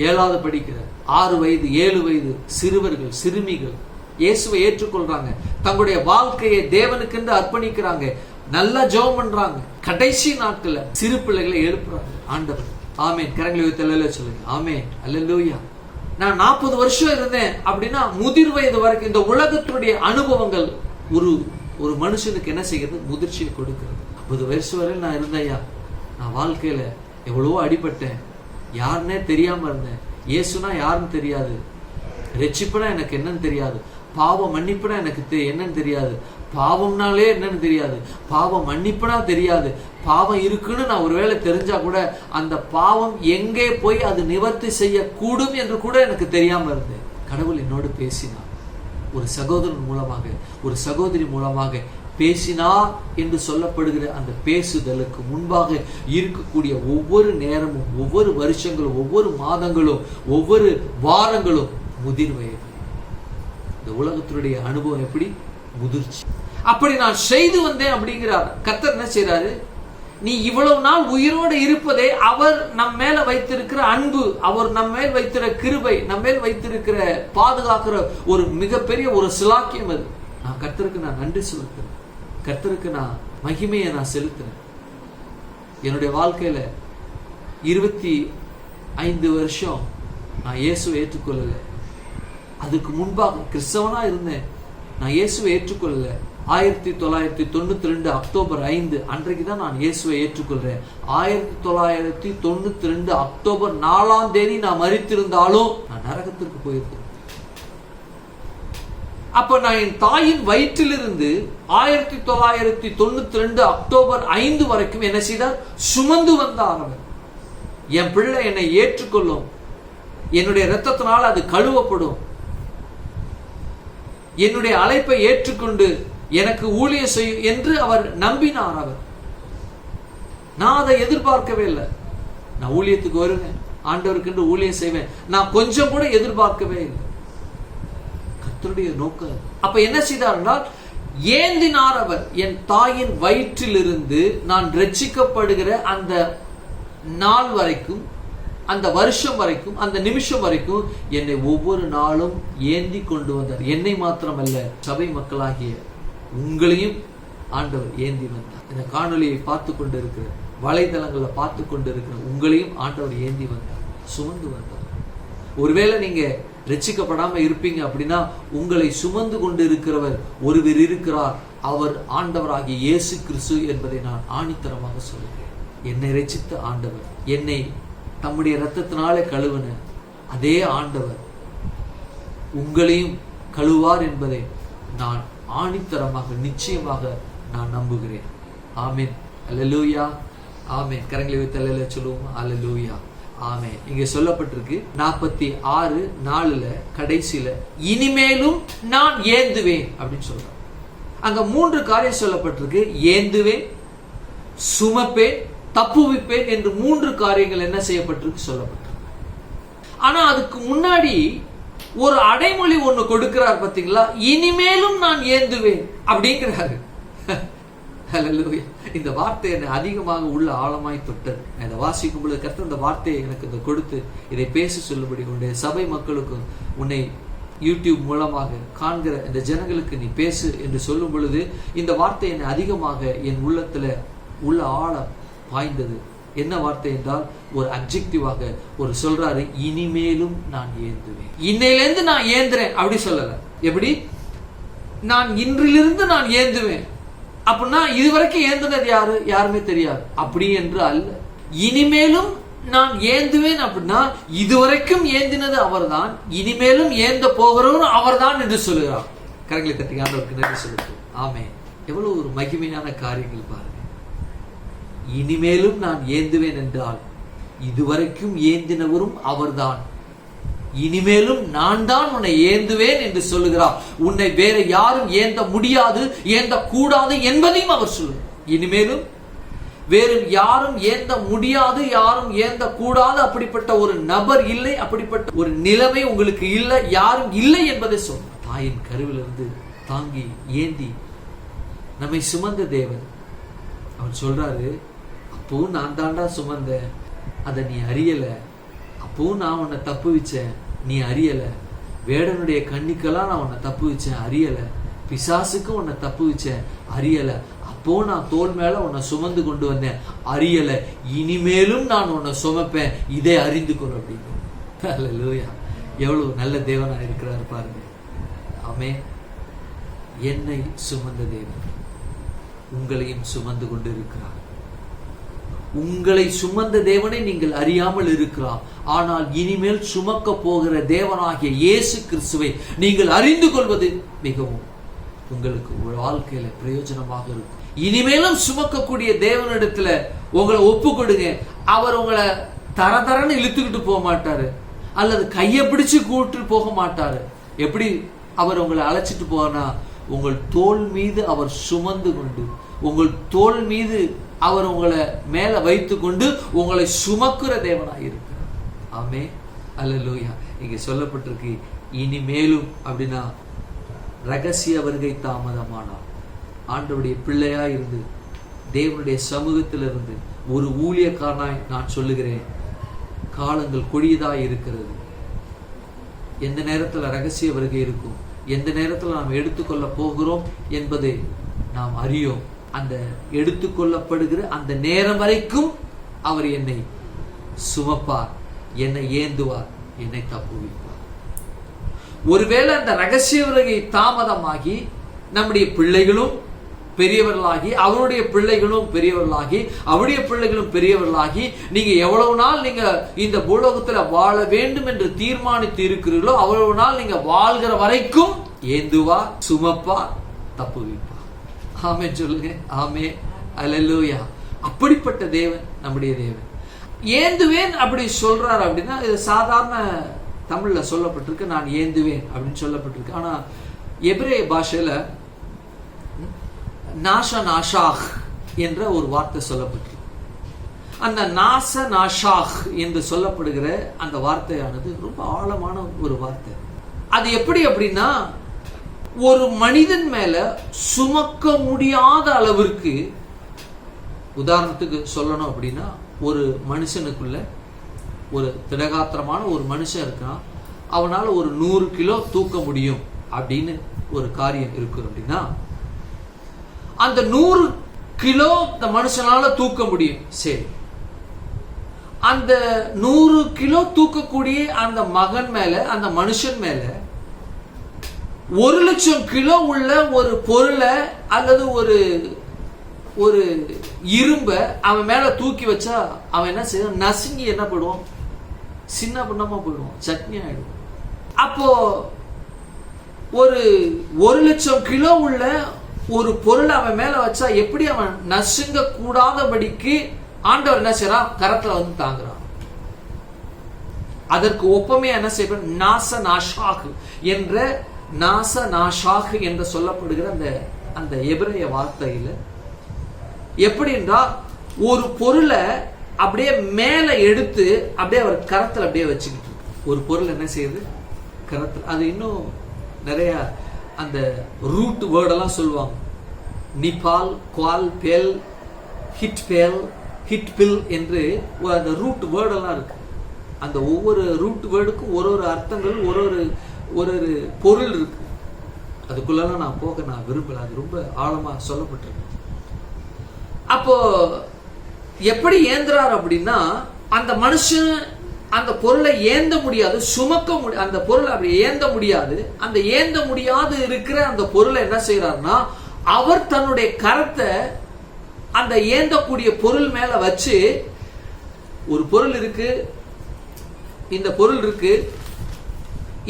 7வது படிக்கிற 6 வயது 7 வயது சிறுவர்கள், சிறுமிகள் இயேசுவை ஏற்றுக்கொள்றாங்க, தங்களுடைய வாழ்க்கையை தேவனுக்கு அர்ப்பணிக்கிறாங்க, நல்லா ஜெபம் பண்றாங்க. கடைசி நாட்கள்ல சிறு பிள்ளைகளை எழுப்புறாங்க ஆண்டவர். ஆமென். கரங்களை வைத்து அல்லேலூயா சொல்லுங்க. ஆமென். அல்லேலூயா. நான் 40 வருஷம் இருந்தேன் அப்படின்னா முதிர் வயது வரைக்கும் இந்த உலகத்துடைய அனுபவங்கள் ஒரு மனுஷனுக்கு என்ன செய்கிறது? முதிர்ச்சியை கொடுக்கிறது. 50 வயசு வரையில் நான் இருந்தேயா, நான் வாழ்க்கையில எவ்வளவோ அடிபட்டேன், யாருன்னே தெரியாம இருந்தேன், இயேசுனா யாருன்னு தெரியாது, ரட்சிப்புனா எனக்கு என்னன்னு தெரியாது, பாவம் மன்னிப்புனா எனக்கு என்னன்னு தெரியாது, பாவம்னாலே என்னன்னு தெரியாது, பாவம் மன்னிப்புனா தெரியாது, பாவம் இருக்குன்னு நான் ஒருவேளை தெரிஞ்சா கூட அந்த பாவம் எங்கே போய் அது நிவர்த்தி செய்ய கூடும் என்று கூட எனக்கு தெரியாம இருந்தேன். கடவுள் என்னோடு பேசினார், ஒரு சகோதரன் மூலமாக, ஒரு சகோதரி மூலமாக பேசினார் என்று சொல்லப்படுகிற அந்த பேசுதலுக்கு முன்பாக இருக்கக்கூடிய ஒவ்வொரு நேரமும், ஒவ்வொரு வருஷங்களும், ஒவ்வொரு மாதங்களும், ஒவ்வொரு வாரங்களும் முதிர் வயது. இந்த உலகத்தினுடைய அனுபவம் எப்படி? முதிர்ச்சி. அப்படி நான் செய்து வந்தேன் அப்படிங்கிறார். கர்த்தர் என்ன செய்யறாரு? நீ இவ்வளவு நாள் உயிரோடு இருப்பதே அவர் நம் மேல வைத்திருக்கிற அன்பு, அவர் நம் மேல் வைத்திருக்கிற கிருபை, நம் மேல் வைத்திருக்கிற பாதுகாக்கிற ஒரு மிகப்பெரிய ஒரு சிலாக்கியம். அது நான் கர்த்தருக்கு நான் நன்றி செலுத்துறேன், கர்த்தருக்கு நான் மகிமையை நான் செலுத்துறேன். என்னுடைய வாழ்க்கையில 25 வருஷம் நான் இயேசுவை ஏற்றுக்கொள்ளல. அதுக்கு முன்பாக கிறிஸ்தவனா இருந்தேன், நான் இயேசுவை ஏற்றுக்கொள்ளல. 1992 அக்டோபர் 5 அன்றைக்கு தான் நான் இயேசுவை ஏற்றுக்கொள்றேன். 1992 அக்டோபர் 4 நான் மரித்திருந்தாலும் நான் நரகத்திற்கு போயிருக்கேன். அப்ப நான் என் தாயின் வயிற்றிலிருந்து 1992 அக்டோபர் 5 வரைக்கும் என்ன செய்தார்? சுமந்து வந்தார் அவர். என் பிள்ளை என்னை ஏற்றுக்கொள்ளும், என்னுடைய இரத்தத்தினால் அது கழுவப்படும், என்னுடைய அழைப்பை ஏற்றுக்கொண்டு எனக்கு ஊழியம் செய்யும் என்று அவர் நம்பினார். அவர் நான் அதை எதிர்பார்க்கவே இல்லை. நான் ஊழியத்துக்கு வருவேன், ஆண்டவருக்கு என்று ஊழியம் செய்வேன், நான் கொஞ்சம் கூட எதிர்பார்க்கவே இல்லை. கர்த்தருடைய நோக்கம். அப்ப என்ன செய்தார் என்றால், ஏந்தினார் அவர். என் தாயின் வயிற்றிலிருந்து நான் ரட்சிக்கப்படுகிற அந்த நாள் வரைக்கும், அந்த வருஷம் வரைக்கும், அந்த நிமிஷம் வரைக்கும் என்னை ஒவ்வொரு நாளும் ஏந்தி கொண்டு வந்தார். என்னை மாத்திரமல்ல, சபை மக்களாகிய உங்களையும் ஆண்டவர் ஏந்தி வந்தார். இந்த காணொலியை பார்த்து கொண்டு இருக்கிற, வலைதளங்களை பார்த்து கொண்டு இருக்கிற உங்களையும் ஆண்டவர் ஏந்தி வந்தார், சுமந்து வந்தார். ஒருவேளை நீங்க ரட்சிக்கப்படாம இருப்பீங்க அப்படின்னா, உங்களை சுமந்து கொண்டு இருக்கிறவர் ஒருவர் இருக்கிறார். அவர் ஆண்டவராகிய இயேசு கிறிஸ்து என்பதை நான் ஆணித்தரமாக சொல்கிறேன். என்னை ரட்சித்த ஆண்டவர், என்னை தம்முடைய இரத்தத்தினாலே கழுவின அதே ஆண்டவர் உங்களையும் கழுவார் என்பதை நான் ஆணித்தரமாக, நிச்சயமாக நான் நம்புகிறேன். ஆமென். அல்லேலூயா. ஆமென். கரங்களை வைத்து அல்லேலூயா சொல்லுவோம். அல்லேலூயா. ஆமென். இங்க சொல்லப்பட்டிருக்கு 46:4 கடைசியில, இனிமேலும் நான் ஏந்துவேன் அப்படின்னு சொல்றாங்க. அங்க 3 காரியம் சொல்லப்பட்டிருக்கு. ஏந்துவேன், சுமப்பேன், தப்புவிப்பேன் என்று 3 காரியங்கள் என்ன செய்யப்பட்டிருக்கு, சொல்லப்பட்டிருக்கு. ஆனா அதுக்கு முன்னாடி ஒரு அடைமொழி ஒண்ணு கொடுக்கிறார் பாத்தீங்களா? இனிமேலும் நான் ஏந்துவேன் அப்படிங்கிறாரு. ஹல்லேலூயா. இந்த வார்த்தை என்னை அதிகமாக உள்ள ஆழமாய் தொட்டது. இதை வாசிக்கும் பொழுது கர்த்தர் இந்த வார்த்தையை எனக்கு இதை கொடுத்து இதை பேச சொல்லும்படி, உன்னுடைய சபை மக்களுக்கும் உன்னை யூடியூப் மூலமாக காண்கிற இந்த ஜனங்களுக்கு நீ பேசு என்று சொல்லும் பொழுது, இந்த வார்த்தை என்னை அதிகமாக என் உள்ளத்துல உள்ள ஆழம் பாய்ந்தது. என்ன வார்த்தை என்றால், ஒரு அப்ஜெக்டிவாக ஒரு சொல்றாரு, இனிமேலும் நான் ஏந்துவேன். இன்னையிலிருந்து நான் ஏந்துறேன் அப்படி சொல்லல. எப்படி? நான் இன்றிலிருந்து நான் ஏந்துவேன் அப்படின்னா, இதுவரைக்கும் ஏந்துனது யாரு? யாருமே தெரியாது. அப்படி என்று அல்ல. இனிமேலும் நான் ஏந்துவேன் அப்படின்னா, இதுவரைக்கும் ஏந்தினது அவர்தான், இனிமேலும் ஏந்த போகிறவரும் அவர்தான் என்று சொல்லுகிறார். கரங்களை தட்டி ஆண்டவருக்கு நன்றி செலுத்தும். ஆமென். எவ்வளவு ஒரு மகிமையான காரியங்கள் பாருங்க. இனிமேலும் நான் ஏந்துவேன் என்றால், இதுவரைக்கும் ஏந்தினவரும் அவர்தான், இனிமேலும் நான் தான் உன்னை ஏந்துவேன் என்று சொல்லுகிறார். உன்னை வேற யாரும் ஏந்த முடியாது, ஏந்த கூடாது என்பதையும் அவர் சொல்லுகிறார். இனிமேலும் வேறு யாரும் ஏந்த முடியாது, யாரும் ஏந்த கூடாது, அப்படிப்பட்ட ஒரு நபர் இல்லை, அப்படிப்பட்ட ஒரு நிலைமை உங்களுக்கு இல்லை, யாரும் இல்லை என்பதை சொல்றார். தாயின் கருவிலிருந்து தாங்கி ஏந்தி நம்மை சுமந்த தேவன் அவர் சொல்றாரு, அப்பவும் நான் தாண்டா சுமந்தேன், அதை நீ அறியல. அப்பவும் நான் உன்னை தப்பு வச்சேன், நீ அறியல. வேடனுடைய கண்ணிக்கெல்லாம் நான் உன்னை தப்பு வச்சேன், அறியல. பிசாசுக்கு உன்னை தப்பு வச்சேன், அறியல. அப்போ நான் தோல் மேல உன்னை சுமந்து கொண்டு வந்தேன், அறியல. இனிமேலும் நான் உன்னை சுமப்பேன், இதை அறிந்து கொள் அப்படின்னு. அல்லேலூயா. எவ்வளவு நல்ல தேவனா இருக்கிறார் பாருங்க. ஆமென். என்னை சுமந்த தேவன் உங்களையும் சுமந்து கொண்டு இருக்கிறார். உங்களை சுமந்த தேவனை நீங்கள் அறியாமல் இருக்கலாம். ஆனால் இனிமேல் சுமக்க போகிற தேவனாகிய இயேசு கிறிஸ்துவை நீங்கள் அறிந்து கொள்வது மிகவும் உங்களுக்கு வாழ்க்கையில பிரயோஜனமாக இருக்கும். இனிமேலும் சுமக்கக்கூடிய தேவனிடத்துல உங்களை ஒப்பு கொடுங்க. அவர் உங்களை தரன்னு இழுத்துக்கிட்டு போக மாட்டாரு, அல்லது கையை பிடிச்சு கூட்டு போக மாட்டாரு. எப்படி அவர் உங்களை அழைச்சிட்டு போனா, உங்கள் தோள் மீது அவர் சுமந்து கொண்டு, உங்கள் தோள் மீது அவர் உங்களை மேல வைத்து கொண்டு உங்களை சுமக்குற தேவனாய் இருக்கிறார். ஆமென். அல்லேலூயா. இங்க சொல்லப்பட்டிருக்கு, இனிமேலும் அப்படின்னா ரகசிய வருகை தாமதமானால், ஆண்டவருடைய பிள்ளையா இருந்து தேவனுடைய சமூகத்திலிருந்து ஒரு ஊழியக்காரனாய் நான் சொல்லுகிறேன், காலங்கள் கொடியதாய் இருக்கிறது. எந்த நேரத்துல ரகசிய வருகை இருக்கும், எந்த நேரத்துல நாம் எடுத்துக்கொள்ள போகிறோம் என்பதை நாம் அறியோம். அந்த எடுத்துக்கொள்ளப்படுகிற அந்த நேரம் வரைக்கும் அவர் என்னை சுமப்பார், என்னை ஏந்துவார், என்னை தப்புவிப்பார். ஒருவேளை அந்த ரகசிய வருகை தாமதமாகி நம்முடைய பிள்ளைகளும் பெரியவர்களாகி, அவருடைய பிள்ளைகளும் பெரியவர்களாகி, அவருடைய பிள்ளைகளும் பெரியவர்களாகி, நீங்க எவ்வளவு நாள் நீங்க இந்த பூலோகத்துல வாழ வேண்டும் என்று தீர்மானித்து இருக்கிறீர்களோ அவ்வளவு நாள் நீங்க வாழ்கிற வரைக்கும் ஏந்துவா, சுமப்பா, தப்புவிப்பா. ஆமே சொல்லுங்க. ஆமே. அல்லேலூயா. அப்படிப்பட்ட தேவன் நம்முடைய தேவன். ஏந்துவேன் அப்படி சொல்றாரு அப்படின்னா இது சாதாரண தமிழ்ல சொல்லப்பட்டிருக்கு, நான் ஏந்துவேன் அப்படின்னு சொல்லப்பட்டிருக்கு. ஆனா எபிரேய பாஷையில நாஷாஹ் என்ற ஒரு வார்த்தை சொல்லப்பட்டிருக்கு. அந்த நாஷாஹ் என்று சொல்லப்படுகிற அந்த வார்த்தையானது ரொம்ப ஆழமான ஒரு வார்த்தை. அது எப்படி அப்படின்னா, ஒரு மனிதன் மேல சுமக்க முடியாத அளவிற்கு, உதாரணத்துக்கு சொல்லணும் அப்படின்னா, ஒரு மனுஷனுக்குள்ள ஒரு திடகாத்திரமான ஒரு மனுஷன் இருக்கான், அவனால ஒரு 100 கிலோ தூக்க முடியும் அப்படின்னு ஒரு காரியம் இருக்கு அப்படின்னா, அந்த 100 கிலோ இந்த மனுஷனால தூக்க முடியும். சரி, அந்த 100 கிலோ தூக்கக்கூடிய அந்த மகன் மேல, அந்த மனுஷன் மேல 1,00,000 கிலோ உள்ள ஒரு பொருளை அல்லது ஒரு இரும்ப அவன் மேல தூக்கி வச்சா அவன் என்ன செய்வான்? நசுங்கி என்ன பண்ணுவான்? சின்ன பின்னமா போயிடுவான், சட்னி ஆயிடும். அப்போ ஒரு 1,00,000 கிலோ உள்ள ஒரு பொருளை அவன் மேல வச்சா எப்படி அவன் நசுங்க கூடாதபடிக்கு ஆண்டவர் என்ன செய்யறான்? கரத்துல வந்து தாங்குறான். அதற்கு ஒப்பமையா என்ன செய்வான்? நாஷாஹ் என்ற நாஷாஹ் என்று சொல்லப்படுகிற அந்த எபிரேய வார்த்தையில எப்படி என்றால், ஒரு பொருளை அப்படியே மேல எடுத்து அப்படியே அவர் கரத்துல அப்படியே வச்சுக்கிட்டு, ஒரு பொருள் என்ன செய்யுது? கரத்துல. அது இன்னும் நிறைய அந்த ரூட் வேர்டெல்லாம் சொல்லுவாங்க. நிபால், குவால், பேல், ஹிட் பேல், ஹிட் பில் என்று அந்த ரூட் வேர்டெல்லாம் இருக்கு. அந்த ஒவ்வொரு ரூட் வேர்டுக்கும் ஒரு அர்த்தங்கள், ஒரு பொருள் இருக்கு. அதுக்குள்ளெல்லாம் நான் போக விரும்பல, அது ரொம்ப ஆழமா சொல்லப்பட்டிருக்கு. அப்போ எப்படி ஏந்துறார் அப்படின்னா, அந்த மனுஷன் அந்த பொருளை ஏந்த முடியாது, சுமக்க முடியாது, அந்த பொருளை அப்படி ஏந்த முடியாது. அந்த ஏந்த முடியாது இருக்கிற அந்த பொருளை என்ன செய்யறாருன்னா, அவர் தன்னுடைய கரத்தை அந்த ஏந்தக்கூடிய பொருள் மேல வச்சு, ஒரு பொருள் இருக்கு, இந்த பொருள் இருக்கு,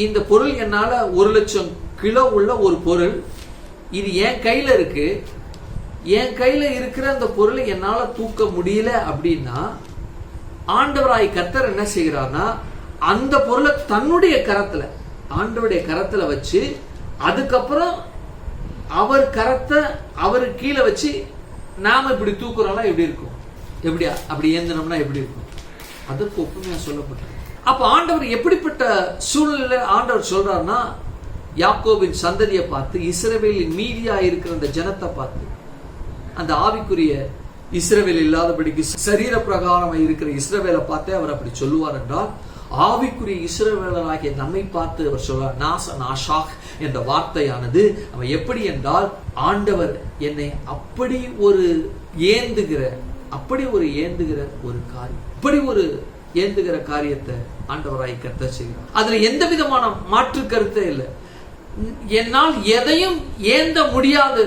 இந்த பொருள் என்னால 1,00,000 கிலோ உள்ள ஒரு பொருள், இது என் கையில இருக்கு, என் கையில இருக்கிற அந்த பொருளை என்னால தூக்க முடியல அப்படின்னா, ஆண்டவராய் கர்த்தர் என்ன செய்கிறார்னா, அந்த பொருளை தன்னுடைய கரத்துல, ஆண்டவருடைய கரத்துல வச்சு, அதுக்கப்புறம் அவர் கரத்தை அவரு கீழே வச்சு நாம இப்படி தூக்குறோம்னா எப்படி இருக்கும்? எப்படியா அப்படி ஏந்தனம்னா எப்படி இருக்கும்? அதற்கு ஒப்புமையா சொல்லப்பட்டது. அப்ப ஆண்டவர் எப்படிப்பட்ட சூழ்நிலை ஆண்டவர் சொல்றாருன்னா, யாக்கோபின் சந்ததியை பார்த்து, இஸ்ரவேலின் மீதியா இருக்கிற அந்த ஜனத்தை பார்த்து, அந்த ஆவிக்குரிய இஸ்ரவேல் இல்லாதபடிக்கு சரீர பிரகாரம் இருக்கிற இஸ்ரவேலை பார்த்தே அவர் அப்படி சொல்லுவார் என்றால், ஆவிக்குரிய இஸ்ரவேலராகிய நம்மை பார்த்து அவர் சொல்றார் நாஷாஹ் என்ற வார்த்தையானது. அவன் எப்படி என்றால், ஆண்டவர் என்னை அப்படி ஒரு ஏந்துகிற ஒரு காரியம், அப்படி ஒரு ஏந்துகிற காரியத்தை ஆண்டவராய் கர்த்தர் செய்கிறார். அதுல எந்த விதமான மாற்று கருத்தே இல்லை. என்னால் எதையும் ஏந்த முடியாது,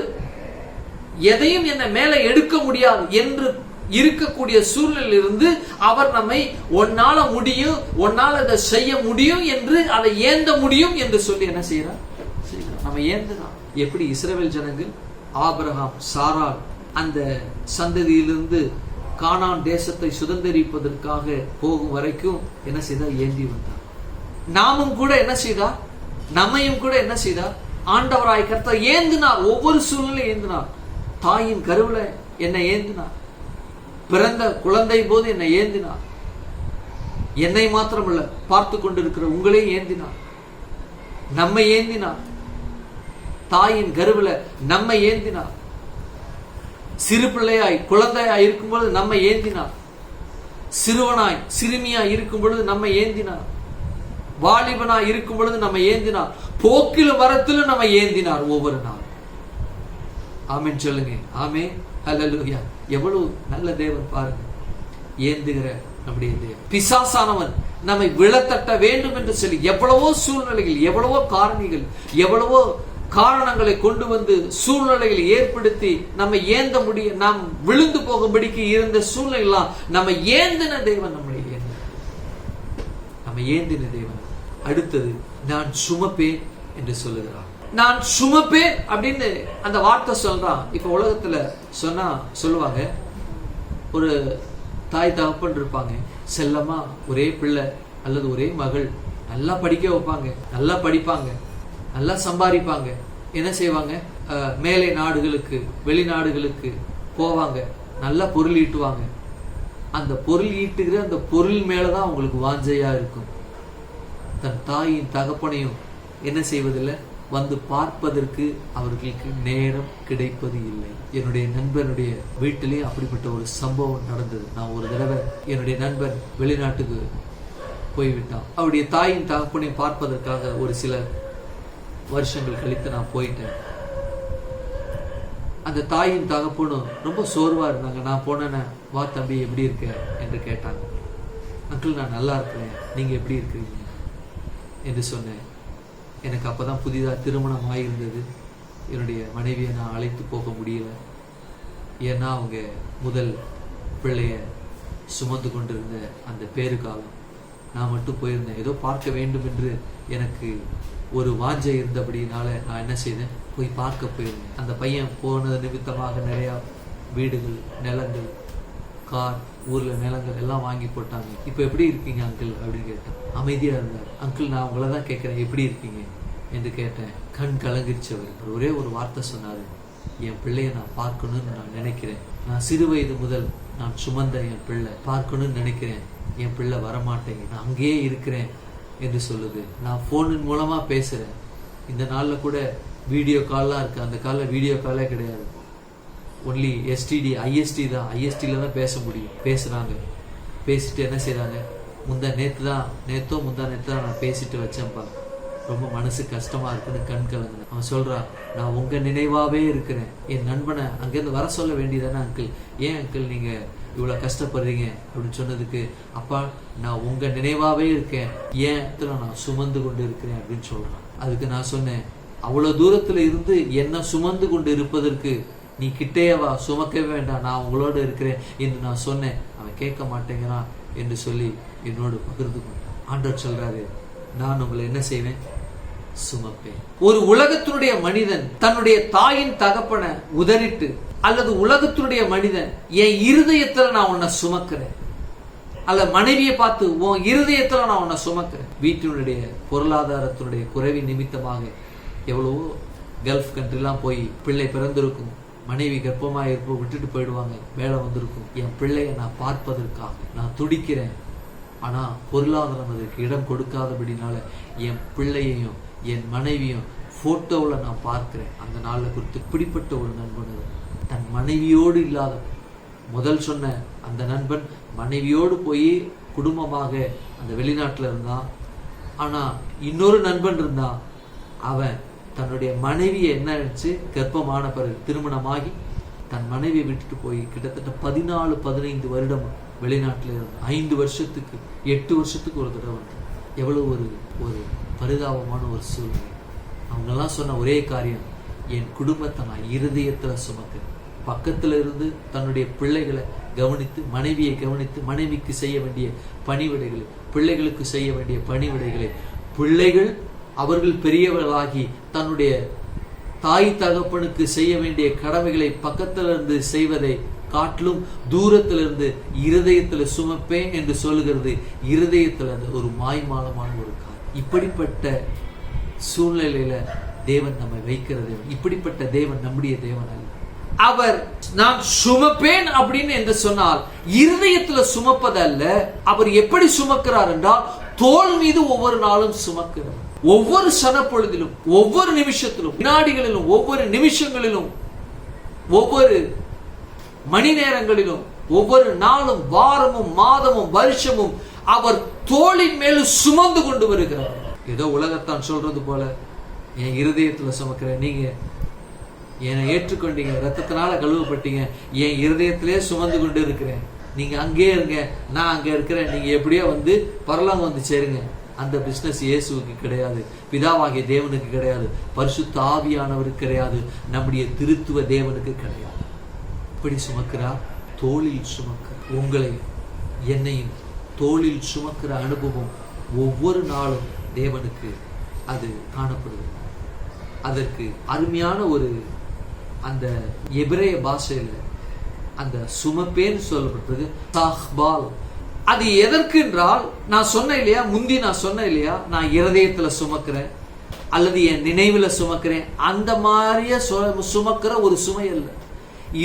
எதையும் என்ன மேல எடுக்க முடியாது என்று இருக்கக்கூடிய சூழ்நிலையிலிருந்து அவர் நம்மை ஒன்னால முடியும், ஒன்னால அதை செய்ய முடியும் என்று, அதை ஏந்த முடியும் என்று சொல்லி என்ன செய்யறார்? நம்ம ஏந்துதான். எப்படி இஸ்ரவேல் ஜனங்கள் ஆபிரகாம், சாராள் அந்த சந்ததியிலிருந்து கானான் தேசத்தை சுதந்திரிப்பதற்காக போகும் வரைக்கும் என்ன செய்தார்? ஏந்தி வந்தார். நாமும் கூட என்ன செய்தார்? நம்மையும் கூட என்ன செய்தார்? ஆண்டவராய் கர்த்தர் ஏந்தினார். ஒவ்வொரு சூழ்நிலையும் ஏந்தினார். தாயின் கருவுல என்னை ஏந்தினார், பிறந்த குழந்தை போது என்னை ஏந்தினார். என்னை மாத்திரமல்ல, பார்த்து கொண்டிருக்கிற உங்களையும் ஏந்தினார், நம்மை ஏந்தினார். தாயின் கருவுல நம்மை ஏந்தினார். சிறு பிள்ளையாய் குழந்தையாய் இருக்கும் பொழுது நம்மை ஏந்தினார். சிறுவனாய் சிறுமியாய் இருக்கும் பொழுது நம்மை ஏந்தினார். வாலிபனாய் இருக்கும் பொழுது நம்மை ஏந்தினார். போக்கிலும் வரத்திலும் நம்மை ஏந்தினார் ஒவ்வொரு நாள். ஆமென் சொல்லுங்க. ஆமென். ஹல்லேலூயா. எவ்வளவு நல்ல தேவன் பாருங்க. ஏந்துகிற நம்முடைய தேவன். பிசாசானவன் நம்மை விழத்தட்ட வேண்டும் என்று சொல்லி எவ்வளவோ சூழ்நிலைகள், எவ்வளவோ காரணிகள், எவ்வளவோ காரணங்களை கொண்டு வந்து சூழ்நிலைகளை ஏற்படுத்தி நம்ம ஏந்த முடிய நாம் விழுந்து போகும்படிக்கு இருந்த சூழ்நிலைலாம் நம்ம ஏந்தின தேவன், நம்ம ஏந்தின தேவன். அடுத்தது நான் சுமப்பேன் என்று சொல்லுகிறார். நான் சுமப்பேன் அப்படின்னு அந்த வார்த்தை சொல்றான். இப்ப உலகத்துல சொன்னா சொல்லுவாங்க, ஒரு தாய் தகப்பன் இருப்பாங்க, செல்லமா ஒரே பிள்ளை அல்லது ஒரே மகள், நல்லா படிக்க வைப்பாங்க, நல்லா படிப்பாங்க, நல்லா சம்பாதிப்பாங்க. என்ன செய்வாங்க? மேலை நாடுகளுக்கு வெளிநாடுகளுக்கு போவாங்க, நல்லா பொருள் ஈட்டுவாங்க. அந்த பொருள் ஈட்டுகிற அந்த பொருள் மேலதான் அவங்களுக்கு வாஞ்சையா இருக்கும். தன் தாயின் தகப்பனையும் என்ன செய்வதில்லை, வந்து பார்ப்பதற்கு அவர்களுக்கு நேரம் கிடைப்பது இல்லை. என்னுடைய நண்பனுடைய வீட்டிலேயே அப்படிப்பட்ட ஒரு சம்பவம் நடந்தது. நான் ஒரு தடவை என்னுடைய நண்பன் வெளிநாட்டுக்கு போய்விட்டான். அவருடைய தாயின் தகப்பனையும் பார்ப்பதற்காக ஒரு சில வருஷங்கள் கழித்து நான் போயிட்டேன். அந்த தாயின் தகப்பனும் ரொம்ப சோர்வா இருந்தாங்க. நான் போனேன்னு, வா தம்பி எப்படி இருக்க என்று கேட்டாங்க. அங்கிள் நான் நல்லா இருக்கிறேன், நீங்க எப்படி இருக்கிறீங்க என்று சொன்னேன். எனக்கு அப்பதான் புதிதாக திருமணம் ஆகியிருந்தது. என்னுடைய மனைவியை நான் அழைத்து போக முடியல. ஏன்னா அவங்க முதல் பிள்ளைய சுமந்து கொண்டிருந்த அந்த பேரு காலம். நான் மட்டும் போயிருந்தேன். ஏதோ பார்க்க வேண்டும் என்று எனக்கு ஒரு வாஞ்சை இருந்தபடினால நான் என்ன செய்தேன், போய் பார்க்க போயிருந்தேன். அந்த பையன் போனது நிமித்தமாக நிறையா வீடுகள், நிலங்கள், கார், ஊர்ல நிலங்கள் எல்லாம் வாங்கி போட்டாங்க. இப்ப எப்படி இருக்கீங்க அங்கிள் அப்படின்னு கேட்டேன். அமைதியா இருந்தார். அங்கிள் நான் உங்களை தான் கேட்கிறேன், எப்படி இருக்கீங்க என்று கேட்டேன். கண் கலங்கிருச்சு. அவர் ஒரே ஒரு வார்த்தை சொன்னாரு, என் பிள்ளைய நான் பார்க்கணும்னு நான் நினைக்கிறேன். நான் சிறு வயது முதல் நான் சுமந்த என் பிள்ளை பார்க்கணும்னு நினைக்கிறேன். என் பிள்ளை வரமாட்டேங்க, நான் அங்கேயே இருக்கிறேன் என்று சொல்லுது. நான் போனின் மூலமா பேசுறேன். இந்த நாள்ல கூட வீடியோ கால்லாம் இருக்கு. அந்த காலில் வீடியோ காலே கிடையாது. ஒன்லி எஸ்டிடி, ஐஎஸ்டி தான். ஐஎஸ்டில தான் பேச முடியும். பேசுறாங்க. பேசிட்டு என்ன செய்யறாங்க, நேத்தோ முந்தா நேத்து தான் நான் பேசிட்டு வச்சேன்ப்பா, ரொம்ப மனசு கஷ்டமா இருக்குன்னு கண் கலங்குனேன். அவன் சொல்றான், நான் உங்க நினைவாவே இருக்கிறேன். என் நண்பனை அங்கிருந்து வர சொல்ல வேண்டியதானே அங்கிள், ஏன் அங்கிள் நீங்க இவ்வளவு கஷ்டப்படுறீங்க அப்படின்னு சொன்னதுக்கு, அப்பா நான் உங்க நினைவாவே இருக்கேன், ஏன் நான் சுமந்து கொண்டு இருக்கிறேன் அப்படின்னு சொல்றான். அதுக்கு நான் சொன்னேன், அவ்வளவு தூரத்துல இருந்து என்ன சுமந்து கொண்டு இருப்பதற்கு நீ கிட்டேயவா, சுமக்கவே வேண்டாம், நான் உங்களோட இருக்கிறேன் என்று நான் சொன்னேன். அவன் கேட்க மாட்டேங்கிறான் என்று சொல்லி என்னோடு பகிர்ந்து கொண்டான். ஆண்டவர் சொல்றாரு, நான் உங்களை என்ன செய்வேன், சுமப்பேன். ஒரு உலகத்தினுடைய மனிதன் தன்னுடைய தாயின் தகப்பனை உதறிட்டு, அல்லது உலகத்தினுடைய மனிதன் என் இருதயத்துல நான் உன்னை சுமக்கிறேன், அல்ல மனைவியை பார்த்து உன் இருதயத்துல நான் உன்னை சுமக்கிறேன். வீட்டினுடைய பொருளாதாரத்தினுடைய குறைவி நிமித்தமாக எவ்வளவோ கல்ஃப் கண்ட்ரிலாம் போய் பிள்ளை பிறந்திருக்கும், மனைவி கர்ப்பமாக இருப்போம் விட்டுட்டு போயிடுவாங்க, வேலை வந்திருக்கும். என் பிள்ளைய நான் பார்ப்பதற்காக நான் துடிக்கிறேன். ஆனா பொருளாதாரம் அதற்கு இடம் கொடுக்காதபடினால என் பிள்ளையையும் என் மனைவியும் போட்டோவில் நான் பார்க்கிறேன். அந்த நாளில் குறித்து இப்படிப்பட்ட ஒரு நண்பன், தன் மனைவியோடு இல்லாத, முதல் சொன்ன அந்த நண்பன் மனைவியோடு போய் குடும்பமாக அந்த வெளிநாட்டில் இருந்தான். ஆனா இன்னொரு நண்பன் இருந்தான், அவன் தன்னுடைய மனைவியை என்ன நினைச்சு கர்ப்பமான பிறகு திருமணமாகி தன் மனைவியை விட்டுட்டு போய் கிட்டத்தட்ட 14-15 வருடம் வெளிநாட்டில் இருந்தான். 5 வருஷத்துக்கு 8 வருஷத்துக்கு ஒரு தடவை வந்தான். எவ்வளவு ஒரு பரிதாபமான ஒரு சூழ்நிலை. அவங்கெல்லாம் சொன்ன ஒரே காரியம், என் குடும்பத்தை நான் இருதயத்துல சுமக்கிறேன். பக்கத்துல இருந்து தன்னுடைய பிள்ளைகளை கவனித்து, மனைவியை கவனித்து, மனைவிக்கு செய்ய வேண்டிய பணிவிடைகளை, பிள்ளைகளுக்கு செய்ய வேண்டிய பணிவிடைகளை, பிள்ளைகள் அவர்கள் பெரியவர்களாகி தன்னுடைய தாய் தகப்பனுக்கு செய்ய வேண்டிய கடமைகளை பக்கத்துல இருந்து செய்வதை காட்டிலும் தூரத்திலிருந்து இருதயத்துல சுமப்பேன் என்று சொல்லுகிறது. இருதயத்துல ஒரு மாய்மாலமான ஒரு காரியம். இப்படிப்பட்ட சூழ்நிலையில தேவன் நம்மை வைக்கிறது. இப்படிப்பட்ட தேவன் நம்முடைய தேவன் அல்ல. அவர் நான் சுமப்பேன் அப்படின்னு என்று சொன்னால் இருதயத்துல சுமப்பதல்ல. அவர் எப்படி சுமக்கிறார் என்றால், தோள் மீது ஒவ்வொரு நாளும் சுமக்கிறார். ஒவ்வொரு சனப்பொழுதிலும், ஒவ்வொரு நிமிஷத்திலும், வினாடிகளிலும், ஒவ்வொரு நிமிஷங்களிலும், ஒவ்வொரு மணி நேரங்களிலும், ஒவ்வொரு நாளும், வாரமும், மாதமும், வருஷமும் அவர் தோளின் மேலும் சுமந்து கொண்டு வருகிறார். ஏதோ உலகத்தான் சொல்றது போல என் இருதயத்துல சுமக்கிறேன், நீங்க என்னை ஏற்றுக்கொண்டீங்க, ரத்தத்தினால கழுவப்பட்டீங்க, என் இருதயத்திலே சுமந்து கொண்டு இருக்கிறேன், நீங்க அங்கே இருங்க, நான் அங்க இருக்கிறேன், நீங்க எப்படியோ வந்து பரலோகம் வந்து சேருங்க அந்த பிசினஸ் இயேசுவுக்கு கிடையாது, பிதாவாகிய தேவனுக்கு கிடையாது, பரிசுத்த ஆவியானவருக்கு கிடையாது, நம்முடைய திருத்துவ தேவனுக்கு கிடையாது. இப்படி சுமக்கிறார், தோளில் சுமக்கிறார். உங்களை என்னையும் தோளில் சுமக்கிற அனுபவம் ஒவ்வொரு நாளும் தேவனுக்கு அது காணப்படுது. அதற்கு அருமையான ஒரு அந்த எபிரேய பாஷையில் அந்த சுமப்பேன்னு சொல்லப்பட்டது தாஹ்பால். அது எதற்கு என்றால், நான் சொன்னேன் இல்லையா, முந்தி நான் சொன்னேன் இல்லையா, நான் இருதயத்துல சுமக்கிறேன் அல்லது என் நினைவுல சுமக்கிறேன், அந்த மாதிரியே சுமக்கிற ஒரு சுமை அல்ல.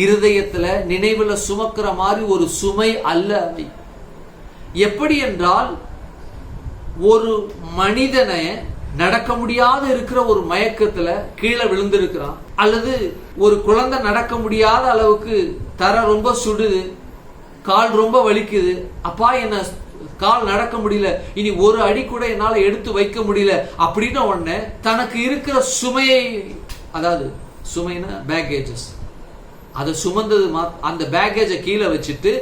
இருதயத்துல நினைவுல சுமக்கிற மாதிரி ஒரு சுமை அல்ல அவை. எப்படி என்றால், ஒரு மனிதனை நடக்க முடியாத இருக்கிற ஒரு மயக்கத்துல கீழே விழுந்திருக்கிறான், அல்லது ஒரு குழந்தை நடக்க முடியாத அளவுக்கு தர ரொம்ப சுடுது, கால் ரொம்ப வலிக்குது, அப்பா என்ன கால் நடக்க முடியல, இனி ஒரு அடி கூட என்னால எடுத்து வைக்க முடியல அப்படின்னு உடனே தனக்கு இருக்கிற சுமையை, அதாவது சுமைனா பேக்கேஜஸ், அதை சுமந்தது அந்த பேக்கேஜை கீழே வச்சுட்டு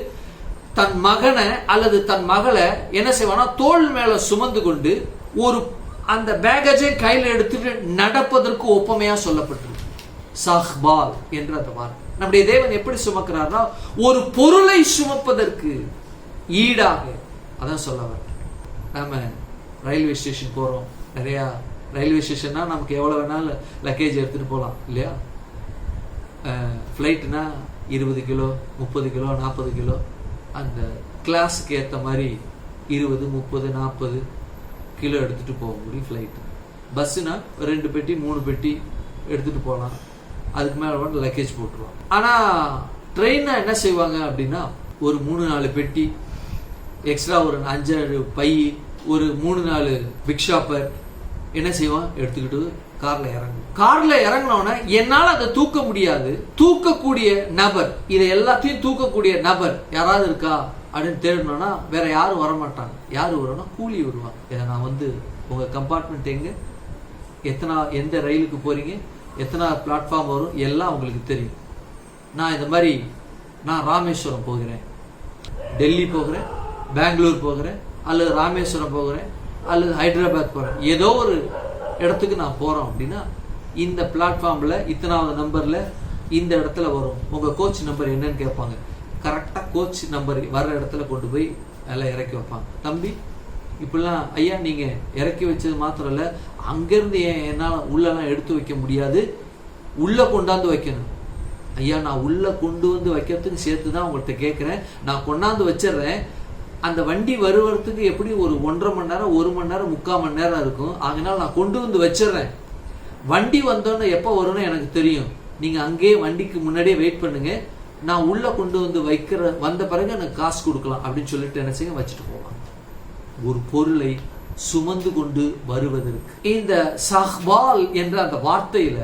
தன் மகனை அல்லது தன் மகளை என்ன செய்வானா தோள் மேல சுமந்து கொண்டு ஒரு அந்த பேக்கேஜை கையில் எடுத்துட்டு நடப்பதற்கு ஒப்பமையா சொல்லப்பட்டிருக்கு சஹ்பால் என்ற அந்த வார்த்தை. நம்முடைய தேவன் எப்படி சுமக்கிறார்னா, ஒரு பொருளை சுமப்பதற்கு ஈடாக. அதான் சொல்ல வர, நம்ம ரயில்வே ஸ்டேஷன் போறோம், நிறைய ரயில்வே ஸ்டேஷன்னா நமக்கு எவ்வளவு வேணாலும் லக்கேஜ் எடுத்துட்டு போகலாம் இல்லையா. ஃப்ளைட்னா 20 கிலோ 30 கிலோ 40 கிலோ, அந்த கிளாஸுக்கு ஏற்ற மாதிரி 20 30 40 கிலோ எடுத்துட்டு போக முடியும் ஃப்ளைட்டு. பஸ்ஸுனா 2 பெட்டி 3 பெட்டி எடுத்துட்டு போகலாம், அதுக்கு மேலே வந்து லக்கேஜ் போட்டுருவாங்க. ஆனால் ட்ரெயினை என்ன செய்வாங்க அப்படின்னா, ஒரு 3-4 பெட்டி எக்ஸ்ட்ரா, ஒரு 5-6 பை, ஒரு 3-4 பிக் ஷாப்பர் என்ன செய்வான் எடுத்துக்கிட்டு கார்ல இறங்கும். கார்ல இறங்கினோன்னா என்னால் அதை தூக்க முடியாது, தூக்கக்கூடிய நபர், இதை எல்லாத்தையும் தூக்கக்கூடிய நபர் யாராவது இருக்கா அப்படின்னு தேடணும்னா வேற யாரும் வரமாட்டாங்க. யாரு வரும்னா கூலி வருவாங்க. இதை நான் வந்து உங்க கம்பார்ட்மெண்ட் எங்க, எந்த ரயிலுக்கு போறீங்க, எத்தனை பிளாட்ஃபார்ம் வரும், எல்லாம் உங்களுக்கு தெரியும். நான் இந்த மாதிரி நான் ராமேஸ்வரம் போகிறேன், டெல்லி போகிறேன், பெங்களூர் போகிறேன், அல்லது ராமேஸ்வரம் போகிறேன், அல்லது ஹைதராபாத் போகிறேன், ஏதோ ஒரு இடத்துக்கு நான் போகிறோம் அப்படின்னா இந்த பிளாட்ஃபார்மில் இத்தனாவது நம்பரில் இந்த இடத்துல வரும், உங்கள் கோச் நம்பர் என்னன்னு கேட்பாங்க. கரெக்டாக கோச் நம்பர் வர்ற இடத்துல கொண்டு போய் எல்லாம் இறக்கி வைப்பாங்க. தம்பி இப்படிலாம் ஐயா நீங்கள் இறக்கி வச்சது மாத்திரம் இல்லை, அங்கேருந்து என்னால் உள்ளெல்லாம் எடுத்து வைக்க முடியாது, உள்ளே கொண்டாந்து வைக்கணும். ஐயா நான் உள்ளே கொண்டு வந்து வைக்கிறதுக்கு சேர்த்து தான் உங்கள்கிட்ட கேட்குறேன், நான் கொண்டாந்து வச்சிடுறேன். அந்த வண்டி வருவதுக்கு எப்படி ஒரு 1.5 மணி நேரம் 1 மணி நேரம் 3/4 மணி நேரம் இருக்கும், அதனால நான் கொண்டு வந்து வச்சிடுறேன். வண்டி வந்தோன்னு எப்போ வரும்னு எனக்கு தெரியும், நீங்கள் அங்கேயே வண்டிக்கு முன்னாடியே வெயிட் பண்ணுங்க, நான் உள்ளே கொண்டு வந்து வந்த பிறகு எனக்கு காசு கொடுக்கலாம் அப்படின்னு சொல்லிட்டு என்ன செய்ய வச்சுட்டு போவாங்க. ஒரு பொருளை சுமந்து கொண்டு வருவதற்கு இந்த சஹ்பால் என்ற அந்த வார்த்தையில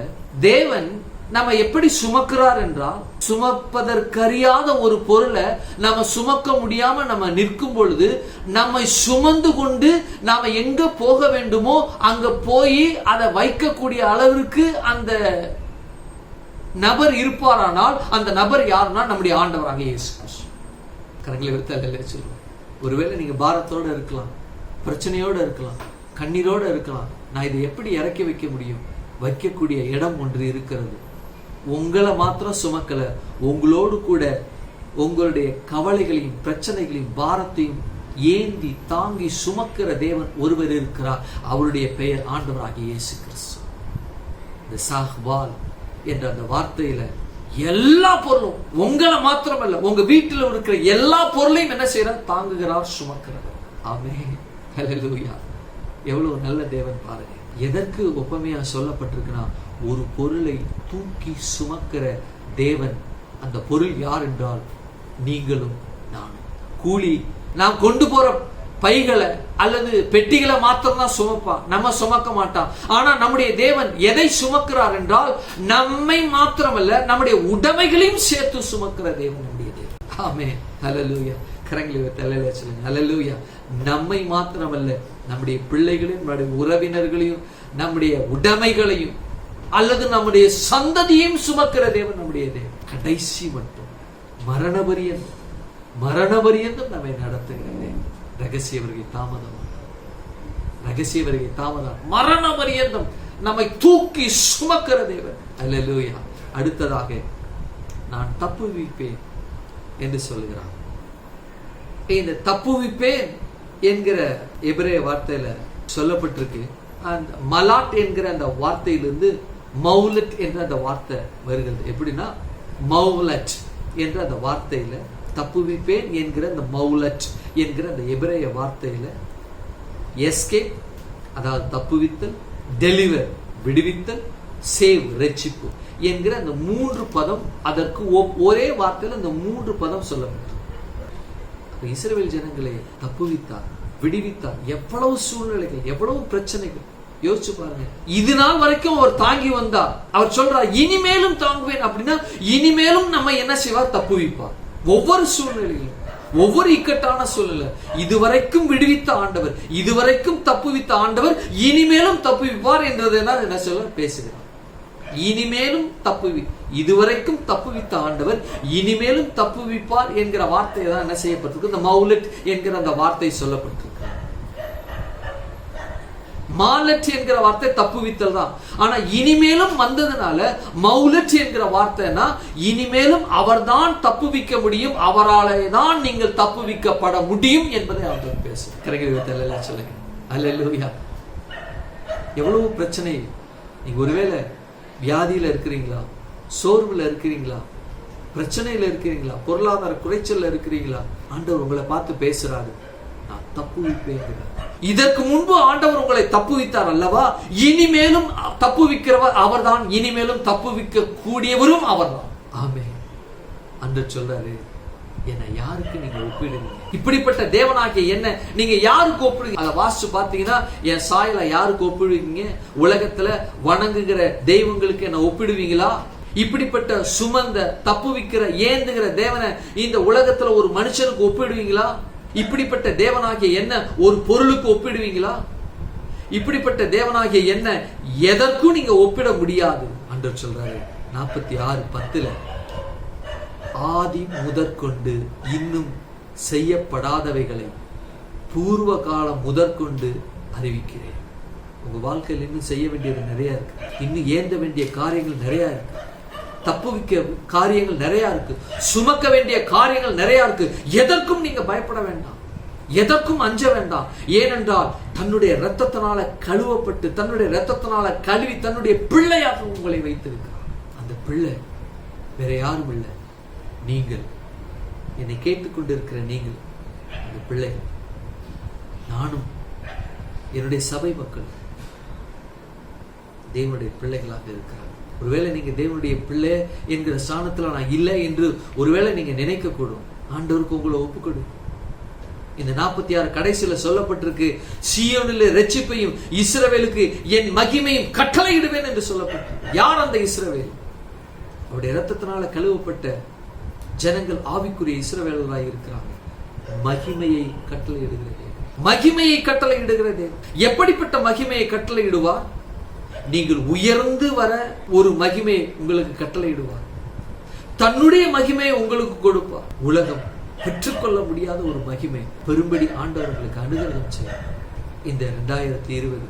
தேவன் நம்ம எப்படி சுமக்கிறார் என்றால், சுமப்பதற்கறியாத ஒரு பொருளை நம்ம சுமக்க முடியாம நம்ம நிற்கும் பொழுது நம்மை சுமந்து கொண்டு நாம எங்க போக வேண்டுமோ அங்க போய் அதை வைக்கக்கூடிய அளவிற்கு அந்த நபர் இருப்பாரானால் அந்த நபர் யாருன்னா நம்முடைய ஆண்டவராக இயேசு கிறிஸ்து. கரங்களை விருத்தால சொல்லுவோம். ஒருவேளை நீங்க பாரத்தோட இருக்கலாம், பிரச்சனையோட இருக்கலாம், கண்ணீரோட இருக்கலாம். நான் இதை எப்படி இறக்கி வைக்க முடியும்? வைக்கக்கூடிய இடம் ஒன்று இருக்கிறது. உங்களை மாத்திரம் சுமக்கல, உங்களோடு கூட உங்களுடைய கவலைகளையும் பிரச்சனைகளையும் பாரத்தையும் ஏந்தி தாங்கி சுமக்கிற தேவன் ஒருவர் இருக்கிறார். அவருடைய பெயர் ஆண்டவராகிய இயேசு கிறிஸ்து. இந்த சஹ்பால் என்ற அந்த வார்த்தையில எல்லா பொருளும், உங்களை மாத்திரமல்ல உங்க வீட்டில் இருக்கிற எல்லா பொருளையும் என்ன செய்யறார்? தாங்குகிறார், சுமக்கிறார். ஆமென், ஹல்லேலூயா. எவ்வளவு நல்ல தேவன் பாருங்க. எதற்கு ஒப்பமையா சொல்லப்பட்டிருக்குன்னா, ஒரு பொருளை தூக்கி சுமக்கிற தேவன். அந்த பொருள் யார் என்றால் நீங்களும் நானும். கூலி நாம் கொண்டு போற பைகளை அல்லது பெட்டிகளை மாத்திரம் தான் சுமப்பா, நம்ம சுமக்க மாட்டான். ஆனா நம்முடைய தேவன் எதை சுமக்கிறார் என்றால், நம்மை மாத்திரமல்ல நம்முடைய உடைமைகளையும் சேர்த்து சுமக்கிற தேவன் நம்முடைய தேவன். ஆமென், ஹல்லேலூயா. கரங்களை தலையில சொல்லுங்க, ஹல்லேலூயா. நம்மை மாத்திரமல்ல நம்முடைய பிள்ளைகளையும் நம்முடைய உறவினர்களையும் நம்முடைய உடைமைகளையும் அல்லது நம்முடைய சந்ததியையும் சுமக்கிற தேவன் நம்முடைய தேவன். கடைசி மட்டும் மரண பரியந்தம் நம்மை நடத்துகிற தேவன். ரகசிய வருகை தாமதம். ரகசிய வருகை தாமதம், மரண பரியந்தம் நம்மை தூக்கி சுமக்கிற தேவன். அல்லேலூயா. அடுத்ததாக நான் தப்புவிப்பேன் என்று சொல்லுகிறான். இந்த தப்புவிப்பேன் என்கிற எபிரேய வார்த்தையில சொல்லப்பட்டிருக்கு. அந்த மலாட் என்கிற அந்த வார்த்தையிலிருந்து மௌலட் என்ற அந்த வார்த்தை வருகிறது. எப்படின்னா மௌலட் என்ற அந்த வார்த்தையில தப்புவிப்பேன் என்கிற அந்த மௌலட் என்கிற அந்த எபிரேய வார்த்தையில எஸ்கேப் அதாவது தப்புவித்தல், டெலிவர் விடுவித்தல், சேவ் ரட்சிப்பு என்கிற அந்த 3 பதம், அதற்கு ஒரே வார்த்தையில் அந்த 3 பதம் சொல்லப்பட்டது. இஸ்ரவேல் ஜனங்களை தப்புவித்தார், விடுவித்தார். எவ்வளவு சூழ்நிலைகள், எவ்வளவு பிரச்சனைகள் யோசிச்சு பாருங்க. இது நாள் வரைக்கும் அவர் தாங்கி வந்தார். அவர் சொல்றார் இனிமேலும் தாங்குவேன். அப்படின்னா இனிமேலும் நம்ம என்ன செய்வார்? தப்புவிப்பார். ஒவ்வொரு சூழ்நிலையிலும், ஒவ்வொரு இக்கட்டான சூழ்நிலை இதுவரைக்கும் விடுவித்த ஆண்டவர், இதுவரைக்கும் தப்புவித்த ஆண்டவர் இனிமேலும் தப்புவிப்பார் என்றது என்ன சொல்ல பேசுகிறார். இனிமேலும் இதுவரைக்கும் தப்புவித்த ஆண்டவர் இனிமேலும் தப்புவிப்பார் என்கிற வார்த்தை தான் என்ன செய்யப்பட்டிருக்கு? இந்த மௌலட் என்கிற அந்த வார்த்தை சொல்லப்பட்டிருக்கு. மாலட் என்கிற வார்த்தை தப்புவித்தல் தான். ஆனா இனிமேலும் வந்ததுனால மௌலட் என்கிற வார்த்தைனா இனிமேலும் அவர்தான் தப்புவிக்க முடியும், அவராலே தான் நீங்கள் தப்புவிக்கப்பட முடியும் என்பதை அவர் பேசுகிறார். சொல்லுங்க அல்லேலூயா. எவ்வளவு பிரச்சனை. நீங்க ஒருவேளை வியாதியில இருக்கிறீங்களா, சோர்வுல இருக்கிறீங்களா, பிரச்சனையில இருக்கிறீங்களா, பொருளாதார குறைச்சல்ல இருக்கிறீங்களா, ஆண்டவர் உங்களை பார்த்து பேசுறாரு, நான் தப்புவிப்பேன். இதற்கு முன்பு ஆண்டவர் உங்களை தப்புவித்தார் அல்லவா? இனிமேலும் தப்புவிக்கிறவர் அவர்தான், இனிமேலும் தப்புவிக்க கூடியவரும் அவர்தான். ஆமென். அன்று சொல்றாரு, என்ன யாருக்கு நீங்க ஒப்பிடுவீங்க? இப்படிப்பட்ட தேவனாகிய என்ன நீங்க யாருக்கு ஒப்பிடுவீங்க? அதை வாசிச்சு பார்த்தீங்கன்னா என் சாயலை யாருக்கு ஒப்பிடுவீங்க? உலகத்துல வணங்குகிற தெய்வங்களுக்கு என்ன ஒப்பிடுவீங்களா? இப்படிப்பட்ட சுமந்த தப்புவிக்கிற ஏந்துகிற தேவனை இந்த உலகத்துல ஒரு மனுஷனுக்கு ஒப்பிடுவீங்களா? இப்படிப்பட்ட தேவனாகிய என்ன ஒரு பொருளுக்கு ஒப்பிடுவீங்களா? இப்படிப்பட்ட தேவனாகிய என்ன எதற்கும் நீங்க ஒப்பிட முடியாது. ஆண்டவர் சொல்றாரு 46:10 ஆதி முதற்கொண்டு இன்னும் செய்யப்படாதவைகளை பூர்வ காலம் முதற்கொண்டு அறிவிக்கிறேன். உங்க வாழ்க்கையில் இன்னும் செய்ய வேண்டியது நிறைய இருக்கு, இன்னும் ஏந்த வேண்டிய காரியங்கள் நிறைய இருக்கு, தப்புவிக்க காரியங்கள் நிறைய இருக்கு, சுமக்க வேண்டிய காரியங்கள் நிறைய இருக்கு. எதற்கும் நீங்க பயப்பட வேண்டாம், எதற்கும் அஞ்ச வேண்டாம். ஏனென்றால் தன்னுடைய இரத்தத்தினால கழுவப்பட்டு, தன்னுடைய இரத்தத்தினால கழுவி தன்னுடைய பிள்ளையாக உங்களை வைத்திருக்கிறார். அந்த பிள்ளை வேற யாரும் இல்லை, நீங்கள், என்னை கேட்டுக்கொண்டிருக்கிற நீங்கள் அந்த பிள்ளைகள். நானும் என்னுடைய சபை மக்கள் தேவனுடைய பிள்ளைகளாக இருக்கிறார். ஒருவேளை நீங்க தேவனுடைய பிள்ளை என்கிற ஸ்தானத்துல நான் இல்லை என்று ஒருவேளை நீங்க நினைக்க கூடும். ஆண்டவருக்கு உங்களை ஒப்புக்கொடு. இந்த 46 கடைசியில சொல்லப்பட்டிருக்கு, சீயோனிலே இரட்சிப்பையும் இஸ்ரவேலுக்கு என் மகிமையும் கட்டளையிடுவேன் என்று சொல்லப்பட்டிருக்கு. யார் அந்த இஸ்ரவேல்? அவருடைய இரத்தத்தினால கழுவப்பட்ட ஜனங்கள், ஆவிக்குரிய இஸ்ரவேலராய் இருக்கிறாங்க. மகிமையை கட்டளையிடுகிறது, மகிமையை கட்டளையிடுகிறது. எப்படிப்பட்ட மகிமையை கட்டளையிடுவார்? நீங்கள் உயர்ந்து வர ஒரு மகிமை உங்களுக்கு கட்டளையிடுவார். தன்னுடைய மகிமையை உங்களுக்கு கொடுப்பார். உலகம் பெற்றுக்கொள்ள முடியாத ஒரு மகிமை பெரும்படி ஆண்டவர்களுக்கு அனுகிரகம் செய்யும். இந்த 2020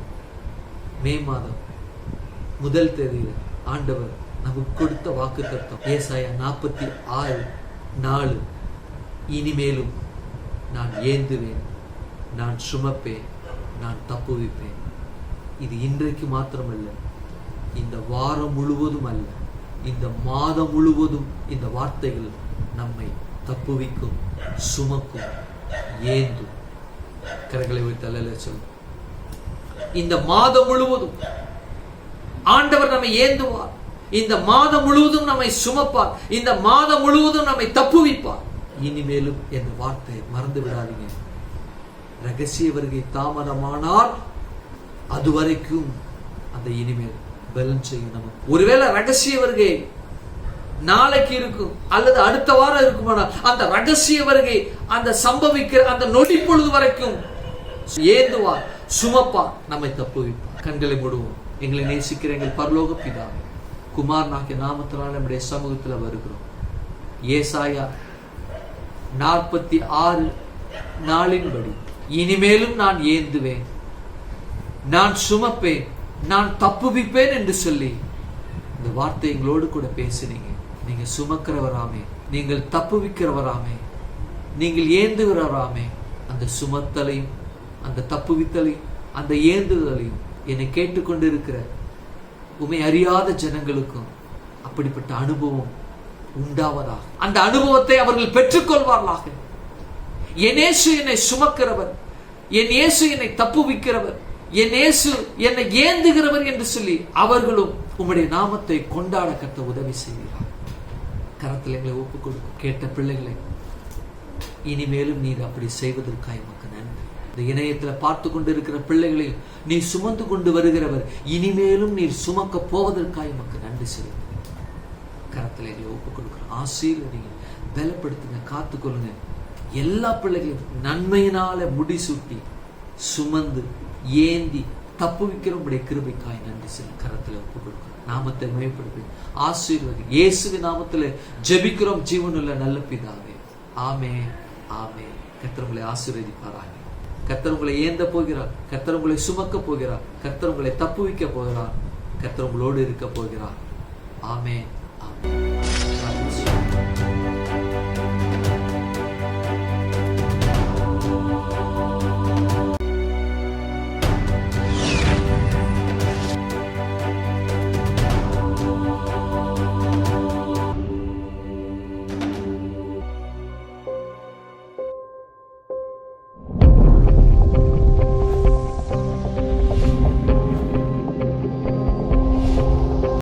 மே மாதம் 1 தேதியில ஆண்டவர் நமக்கு கொடுத்த வாக்குத்தத்தம் ஏசாயா 46:4 இனிமேலும் நான் ஏந்துவேன், நான் சுமப்பேன், நான் தப்புவிப்பேன். இது இன்றைக்கு மாத்திரமல்ல, இந்த வாரம் முழுவதும் அல்ல, இந்த மாதம் முழுவதும் இந்த வார்த்தைகள் நம்மை தப்புவிக்கும், சுமக்கும், ஏந்தும். கரங்களை வைத்து அல்லேலூயா சொல்லும். இந்த மாதம் முழுவதும் ஆண்டவர் நம்மை ஏந்துவார், இந்த மாதம் முழுவதும் நம்மை சுமப்பார், இந்த மாதம் முழுவதும் நம்மை தப்புவிப்பார். இனிமேலும் என்ற வார்த்தை மறந்து விடாதீங்க. ரகசிய வருகை தாமதமானால் அதுவரைக்கும் அந்த இனிமேல் பலன் செய்யும். நமக்கு ஒருவேளை ரகசிய வருகை நாளைக்கு இருக்கும் அல்லது அடுத்த வாரம் இருக்குமானால் அந்த ரகசிய வருகை அந்த சம்பவிக்கிற அந்த நொடி பொழுது வரைக்கும் ஏந்துவார், சுமப்பார், நம்மை தப்புவிப்பார். கண்களை மூடுவோம். எங்களை நேசிக்கிற எங்கள் பரலோக பிதாவே, குமாரனாகிய நாமத்தினால் நம்முடைய சமூகத்தில் வருகிறோம். ஏசாயா 46:4 இனிமேலும் நான் ஏந்துவேன், நான் சுமப்பேன், நான் தப்புவிப்பேன் என்று சொல்லி இந்த வார்த்தை எங்களோடு கூட பேசினீங்க. நீங்க சுமக்கிறவராமே, நீங்கள் தப்புவிக்கிறவராமே, நீங்கள் ஏந்துகிறவராமே. அந்த சுமத்தலையும் அந்த தப்புவித்தலையும் அந்த ஏந்துதலையும் என்னை கேட்டுக்கொண்டிருக்கிற உம்மை அறியாத ஜனங்களுக்கும் அப்படிப்பட்ட அனுபவம் உண்டாவதாக, அந்த அனுபவத்தை அவர்கள் பெற்றுக்கொள்வார்களாக. என் இயேசு என்னை சுமக்கிறவர், என் இயேசு என்னை தப்புவிக்கிறவர், என் இயேசு என்னை ஏந்துகிறவர் என்று சொல்லி அவர்களும் உம்முடைய நாமத்தை கொண்டாட கர்த்தர் உதவி செய்கிறார். கரத்தில் எங்களை ஒப்புக் கொடுக்கும் கேட்ட பிள்ளைகளை இனிமேலும் நீர் அப்படி செய்வதற்காக எமக்கு நன்றி. இந்த இணையத்துல பார்த்து கொண்டு இருக்கிற பிள்ளைகளையும் நீ சுமந்து கொண்டு வருகிறவர், இனிமேலும் நீர் சுமக்க போவதற்காக எமக்கு நன்றி செய்யுங்க. கரத்தில் எங்களை ஒப்புக் கொடுக்கிறோம். ஆசீர்வதிங்க, பலப்படுத்துங்க, காத்துக்கொள்ளுங்க. எல்லா பிள்ளைகளையும் நன்மையினால முடிசூட்டி சுமந்து ஏந்தி தப்புவிக்கிற உடைய கிருபைக்காய் நன்றி செய்ய கரத்தில் ஒப்புக் கொடுக்கிறோம். நாமத்தை மகிமைப்படுத்தி ஆசீர்வதி. இயேசுவின் நாமத்தில் ஜெபிக்கிறோம் ஜீவனுள்ள நல்ல பிதாவே. ஆமென், ஆமென். கர்த்தர் உங்களை ஆசீர்வதிப்பாராக. கர்த்தர் உங்களை ஏந்த போகிறார், கர்த்தர் உங்களை சுமக்க போகிறார், கர்த்தர் உங்களை தப்புவிக்க போகிறார், கர்த்தர் உங்களோடு இருக்க போகிறார். ஆமென், ஆமென்.